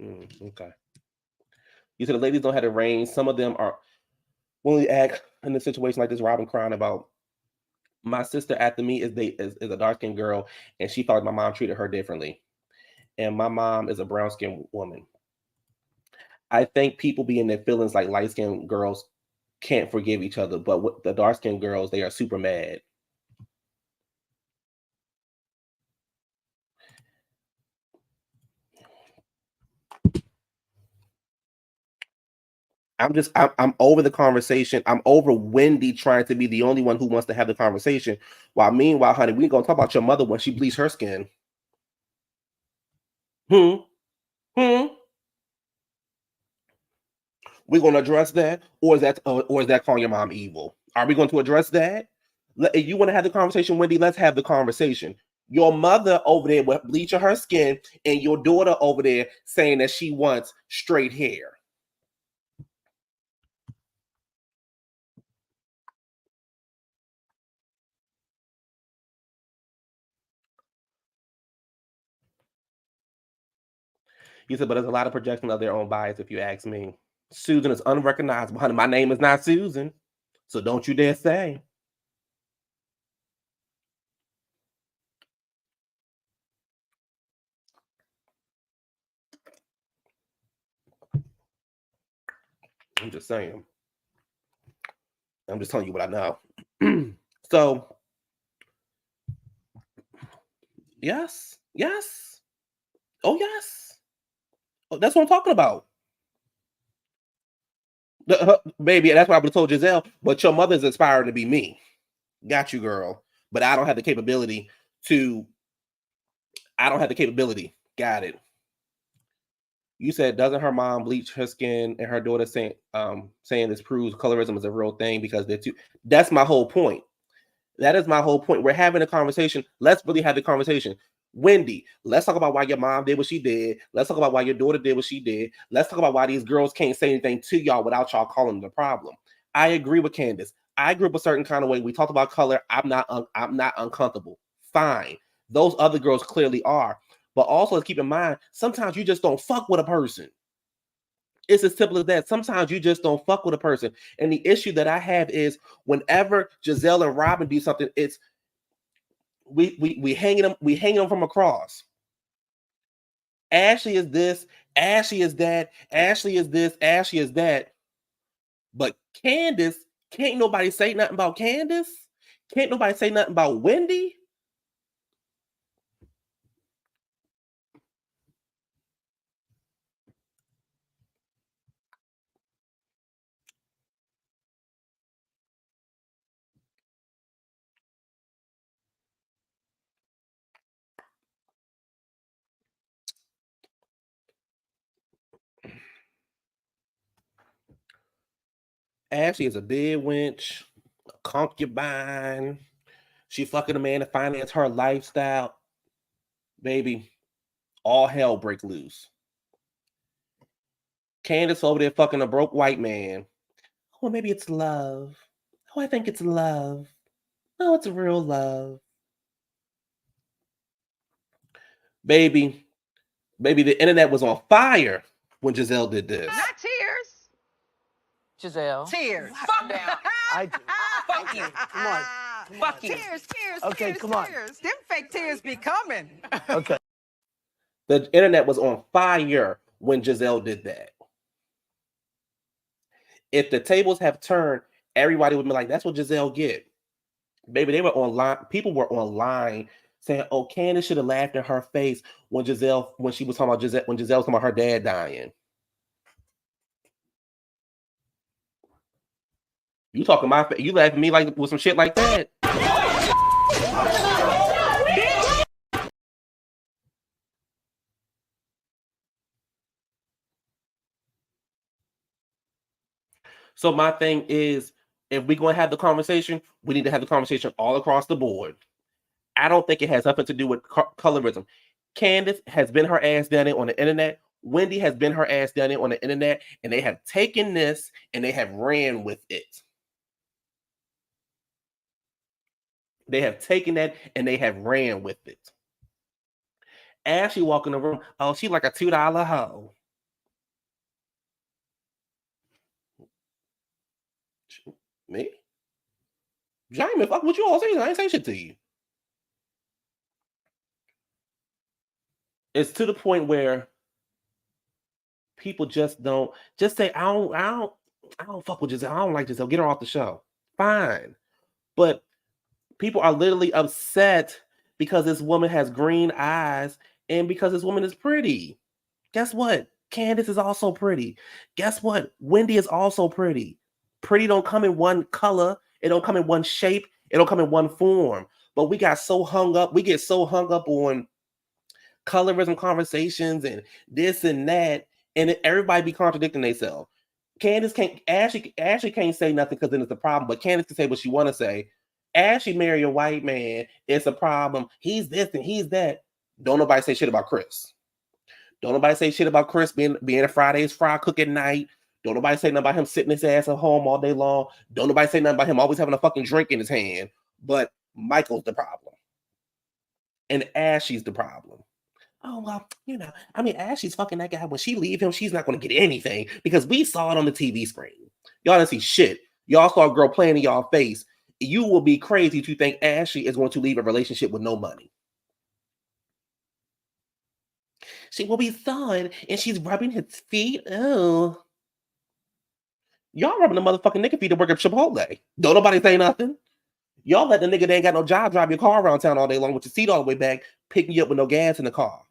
Okay. You said the ladies don't have the range. Some of them are when we act in a situation like this. Robyn crying about my sister after me is a dark-skinned girl, and she felt like my mom treated her differently. And my mom is a brown-skinned woman. I think people be in their feelings like light-skinned girls can't forgive each other, but with the dark-skinned girls, they are super mad. I'm over the conversation. I'm over Wendy trying to be the only one who wants to have the conversation. While meanwhile, honey, we ain't gonna talk about your mother when she bleached her skin. We're gonna address that, or is that calling your mom evil? Are we going to address that? If you want to have the conversation, Wendy, let's have the conversation. Your mother over there with bleaching her skin, and your daughter over there saying that she wants straight hair. He said, but there's a lot of projection of their own bias, if you ask me. Susan is unrecognizable. Honey, my name is not Susan, so don't you dare say. I'm just saying. I'm just telling you what I know. So, yes. Oh, yes. Oh, that's what I'm talking about. Baby, that's why I would have told Gizelle, but your mother's aspiring to be me. Got you, girl. But I don't have the capability to. Got it. You said, doesn't her mom bleach her skin, and her daughter saying this proves colorism is a real thing because they're too. That's my whole point. That is my whole point. We're having a conversation. Let's really have the conversation. Wendy, let's talk about why your mom did what she did. Let's talk about why your daughter did what she did. Let's talk about why these girls can't say anything to y'all without y'all calling the problem. I agree with Candiace. I grew up a certain kind of way. We talked about color. I'm not uncomfortable. Fine. Those other girls clearly are. But also, let's keep in mind, sometimes you just don't fuck with a person. It's as simple as that. Sometimes you just don't fuck with a person. And the issue that I have is whenever Gizelle and Robyn do something, it's we hanging them from across. Ashley is this, Ashley is that, Ashley is this, Ashley is that. But Candiace, can't nobody say nothing about Candiace? Can't nobody say nothing about Wendy? Ashley is a big wench, a concubine. She fucking a man to finance her lifestyle. Baby, all hell break loose. Candiace over there fucking a broke white man. Oh, maybe it's love. Oh, I think it's love. Oh, it's real love. Baby, the internet was on fire when Gizelle did this. Not tears. Giselle. Tears. Fuck down. I do. Fuck you. Come on. Fuck you. Tears. Okay, tears, come on. tears. Them fake tears be coming. Okay. The internet was on fire when Gizelle did that. If the tables have turned, everybody would be like, that's what Gizelle get. Baby, they were online. People were online saying, oh, Candiace should have laughed in her face when she was talking about Giselle, when Gizelle was talking about her dad dying. You talking my face? You laughing at me like with some shit like that? So my thing is, if we're going to have the conversation, we need to have the conversation all across the board. I don't think it has nothing to do with colorism. Candiace has been her ass down there on the internet. Wendy has been her ass down there on the internet, and they have taken this and they have ran with it. They have taken that and they have ran with it. Ashley walk in the room, oh, she like a $2 hoe. Me? Jamie, fuck what you all saying. I ain't saying shit to you. It's to the point where people just don't say, I don't fuck with Gizelle. I don't like Gizelle. Get her off the show. Fine. But people are literally upset because this woman has green eyes and because this woman is pretty. Guess what? Candiace is also pretty. Guess what? Wendy is also pretty. Pretty don't come in one color. It don't come in one shape. It don't come in one form. But we get so hung up on colorism conversations and this and that, and everybody be contradicting themselves. Ashley can't say nothing because then it's a problem, but Candiace can say what she want to say. Ashley marry a white man, it's a problem. He's this and he's that. Don't nobody say shit about Chris. Don't nobody say shit about Chris being a Friday's fry cook at night. Don't nobody say nothing about him sitting his ass at home all day long. Don't nobody say nothing about him always having a fucking drink in his hand. But Michael's the problem. And Ashley's the problem. Oh, well, Ashley's fucking that guy. When she leave him, she's not going to get anything because we saw it on the TV screen. Y'all didn't see shit. Y'all saw a girl playing in y'all face. You will be crazy to think Ashley is going to leave a relationship with no money. She will be thawed and she's rubbing his feet. Oh. Y'all rubbing the motherfucking nigga feet to work at Chipotle. Don't nobody say nothing. Y'all let the nigga that ain't got no job drive your car around town all day long with your seat all the way back, picking you up with no gas in the car.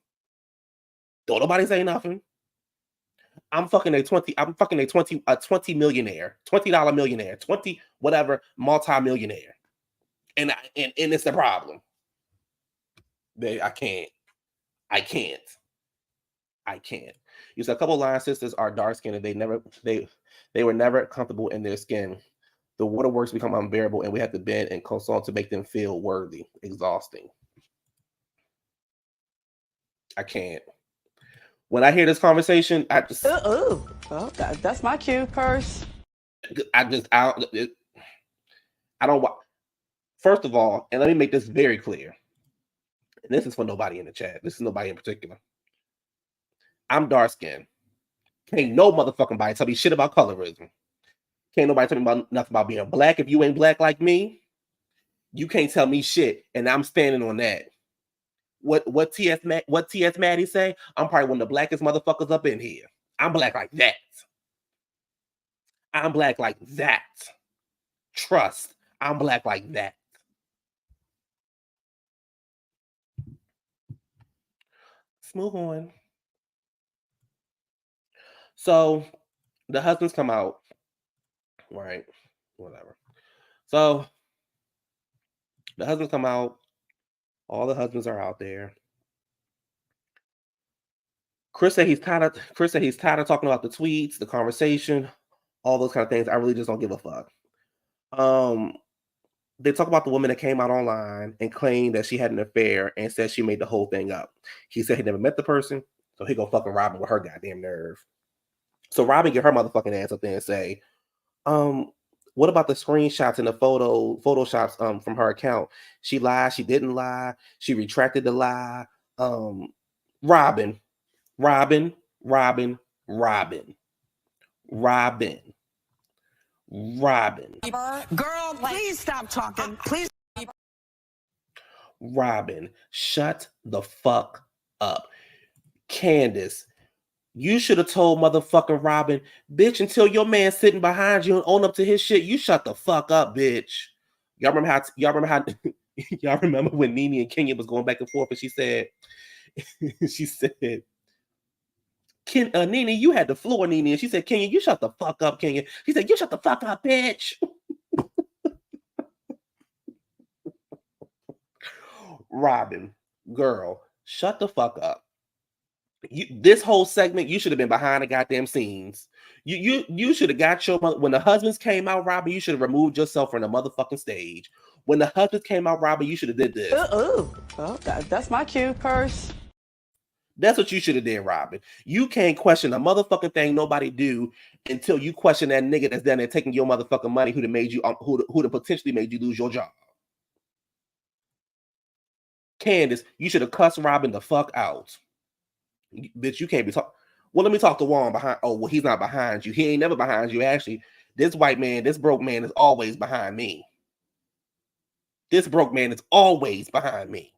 Don't nobody say nothing. I'm fucking a 20 millionaire, $20 millionaire, 20 whatever, multi-millionaire. And it's the problem. I can't. You said a couple of line sisters are dark skinned and they were never comfortable in their skin. The waterworks become unbearable and we have to bend and consult to make them feel worthy. Exhausting. I can't. When I hear this conversation, I just That's my cue, Purse. I don't want. First of all, and let me make this very clear. And this is for nobody in the chat. This is nobody in particular. I'm dark skinned. Can't no motherfucking body tell me shit about colorism. Can't nobody tell me about nothing about being black. If you ain't black like me, you can't tell me shit. And I'm standing on that. what TS Maddie say? I'm probably one of the blackest motherfuckers up in here. I'm black like that. I'm black like that. Trust. I'm black like that. Let's move on. So the husbands come out, right? Whatever. So the husbands come out. All the husbands are out there. Chris said he's tired of talking about the tweets, the conversation, all those kind of things. I really just don't give a fuck. They talk about the woman that came out online and claimed that she had an affair and said she made the whole thing up. He said he never met the person, so he go fucking Robyn with her goddamn nerve. So Robyn get her motherfucking ass up there and say, what about the screenshots and the photoshops from her account? She lied, she didn't lie, she retracted the lie. Robyn. Girl, please stop talking. Please. Robyn, shut the fuck up. Candiace, you should have told motherfucking Robyn, bitch, until your man sitting behind you and own up to his shit, you shut the fuck up, bitch. Y'all remember how y'all remember when Nene and Kenya was going back and forth and she said, Nene, you had the floor, Nene. And she said, Kenya, you shut the fuck up, Kenya. She said, you shut the fuck up, bitch. Robyn, girl, shut the fuck up. This whole segment, you should have been behind the goddamn scenes. You should have got your mother. When the husbands came out, Robyn, you should have removed yourself from the motherfucking stage. When the husbands came out, Robyn, you should have did this. Oh, that's my cue, Purse. That's what you should have did, Robyn. You can't question a motherfucking thing nobody do until you question that nigga that's down there taking your motherfucking money who'd have made you who'd have potentially made you lose your job. Candiace, you should have cussed Robyn the fuck out. Bitch, you can't be talking. Well, let me talk to Juan behind. Oh, well, he's not behind you. He ain't never behind you. Actually, this white man, this broke man is always behind me. This broke man is always behind me.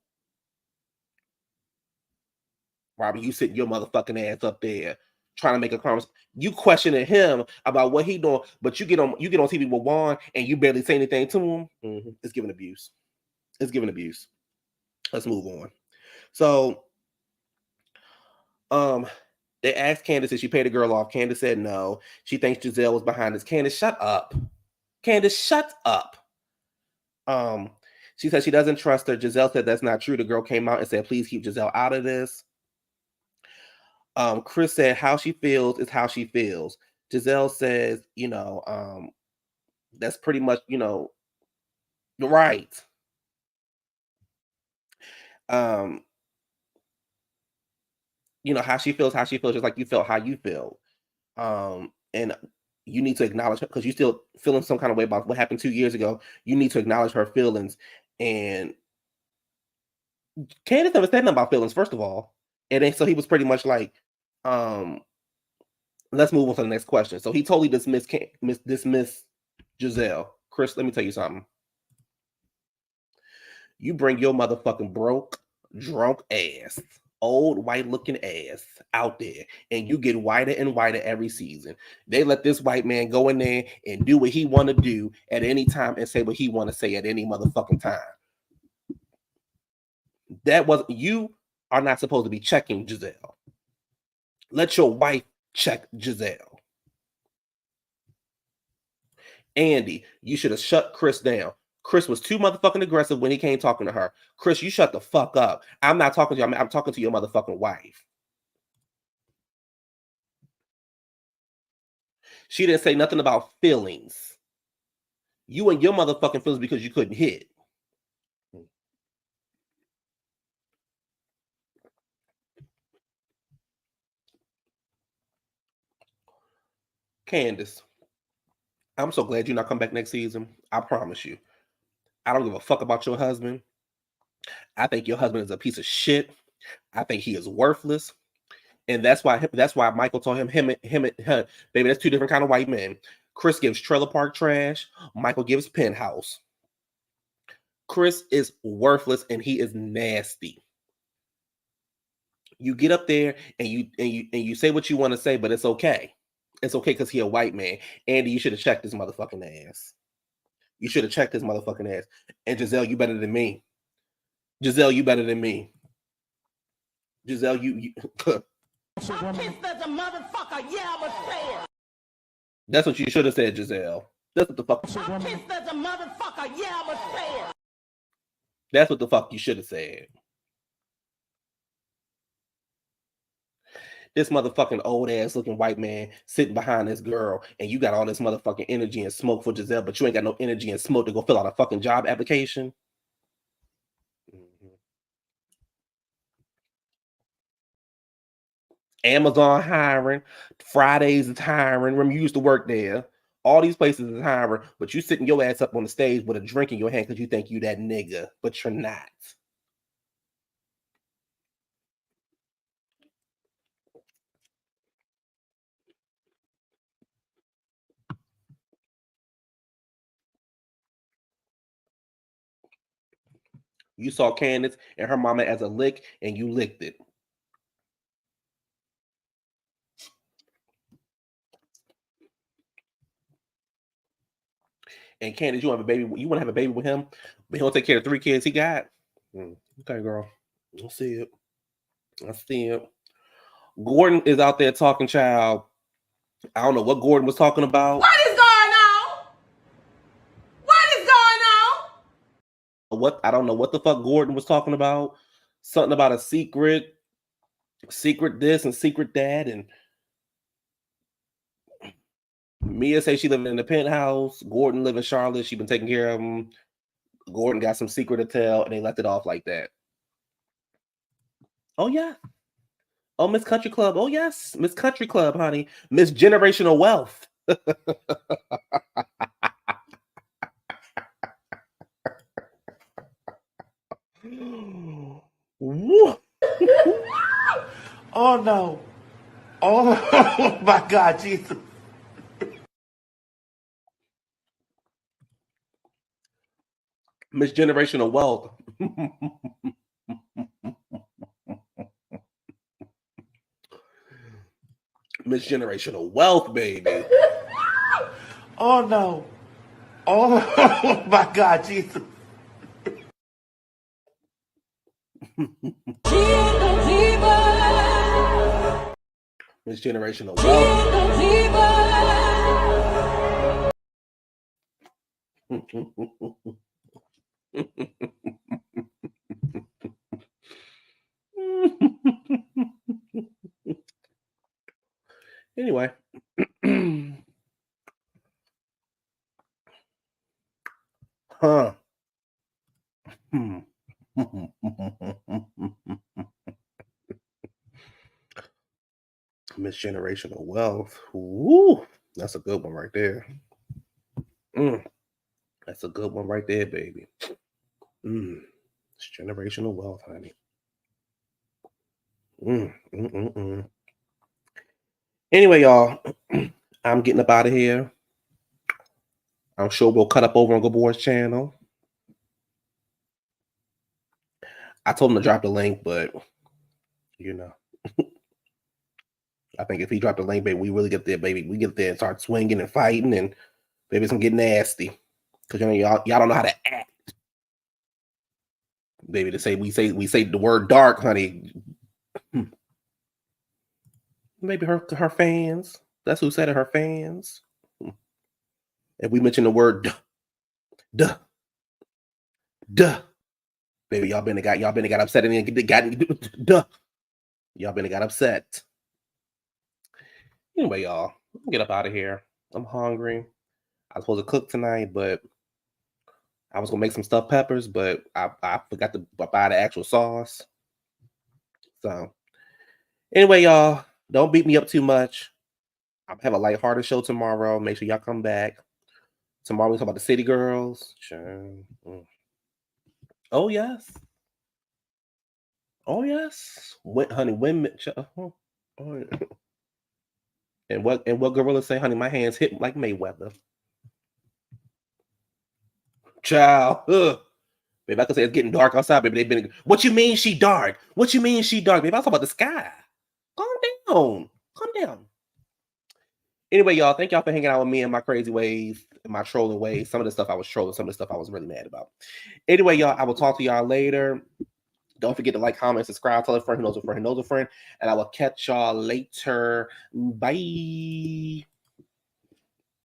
Robyn, you sitting your motherfucking ass up there trying to make a conversation. You questioning him about what he doing, but you get on TV with Juan and you barely say anything to him. Mm-hmm. It's giving abuse. It's giving abuse. Let's move on. So, they asked Candiace if she paid the girl off. Candiace said no. She thinks Gizelle was behind this. Candiace, shut up. Candiace, shut up. She said she doesn't trust her. Gizelle said that's not true. The girl came out and said, please keep Gizelle out of this. Chris said how she feels is how she feels. Gizelle says, that's pretty much, right. How she feels, just like you felt how you feel. And you need to acknowledge her because you're still feeling some kind of way about what happened 2 years ago. You need to acknowledge her feelings. And Candiace never said nothing about feelings, first of all. And then so he was pretty much like, let's move on to the next question. So he totally dismissed Gizelle. Chris, let me tell you something. You bring your motherfucking broke, drunk ass, old white looking ass out there, and you get whiter and whiter every season. They let this white man go in there and do what he want to do at any time and say what he want to say at any motherfucking time. You are not supposed to be checking Gizelle. Let your wife check Gizelle. Andy, you should have shut Chris down. Chris was too motherfucking aggressive when he came talking to her. Chris, you shut the fuck up. I'm not talking to you. I'm talking to your motherfucking wife. She didn't say nothing about feelings. You and your motherfucking feelings because you couldn't hit. Candiace, I'm so glad you're not coming back next season. I promise you. I don't give a fuck about your husband. I think your husband is a piece of shit. I think he is worthless. And that's why Michael told him, baby, that's two different kind of white men. Chris gives trailer park trash. Michael gives penthouse. Chris is worthless and he is nasty. You get up there and you say what you want to say, but it's okay. It's okay because he a white man. Andy, you should have checked his motherfucking ass. You should have checked his motherfucking ass. And Gizelle, you better than me. Gizelle, you better than me. Gizelle, you I'm pissed as a motherfucker. Yeah, I'ma say it. That's what you should have said, Gizelle. That's what the fuck. I'm pissed as a motherfucker. Yeah, I'ma say it. That's what the fuck you should have said. This motherfucking old ass looking white man sitting behind this girl, and you got all this motherfucking energy and smoke for Gizelle, but you ain't got no energy and smoke to go fill out a fucking job application. Amazon hiring, Fridays is hiring. Remember, you used to work there. All these places is hiring, but you sitting your ass up on the stage with a drink in your hand because you think you that nigga, but you're not. You saw Candiace and her mama as a lick, and you licked it. And Candiace, you want to have a baby? You want to have a baby with him, but he'll take care of 3 kids he got. Okay, girl, I see it. I see it. Gordon is out there talking, child. I don't know what Gordon was talking about. What is going on? What is going on? What I don't know what the fuck Gordon was talking about. Something about a secret this and secret that, and Mia say she living in the penthouse. Gordon live in Charlotte. She been taking care of him. Gordon got some secret to tell, and they left it off like that. Oh yeah. Oh, Miss Country Club. Oh yes, Miss Country Club, honey. Miss Generational Wealth. Oh no. Oh my God, Jesus. Miss Generational Wealth. Miss Generational Wealth, baby. Oh no. Oh my God, Jesus. Miss Generational Wealth. Anyway. Huh. Miss Generational Wealth. Woo, that's a good one right there. That's a good one right there, baby. It's generational wealth, honey. Anyway, y'all, I'm getting up out of here. I'm sure we'll cut up over on Good Boy's channel. I told him to drop the link, but you know, I think if he dropped the link, baby, we really get there, baby. We get there and start swinging and fighting, and baby, it's gonna get nasty. Cause you know y'all don't know how to act, baby. To say we say the word dark, honey. Maybe her fans. That's who said it. Her fans. If we mention the word duh, baby, y'all been got upset and got duh. Y'all been got upset. Anyway, y'all, get up out of here. I'm hungry. I was supposed to cook tonight, but I was gonna make some stuffed peppers, but I forgot to buy the actual sauce. So anyway, y'all, don't beat me up too much. I'll have a lighthearted show tomorrow. Make sure y'all come back. Tomorrow we talk about the City Girls. Oh yes. Oh yes. Honey, women. And what Gorilla say, honey, my hands hit like Mayweather. Child. Baby, I could say it's getting dark outside, baby. They've been, what you mean she dark? What you mean she dark? Baby, I was talking about the sky. Calm down. Calm down. Anyway, y'all, thank y'all for hanging out with me and my crazy ways, my trolling ways. Some of the stuff I was trolling, some of the stuff I was really mad about. Anyway, y'all, I will talk to y'all later. Don't forget to like, comment, subscribe, tell a friend who knows a friend who knows a friend, and I will catch y'all later. Bye.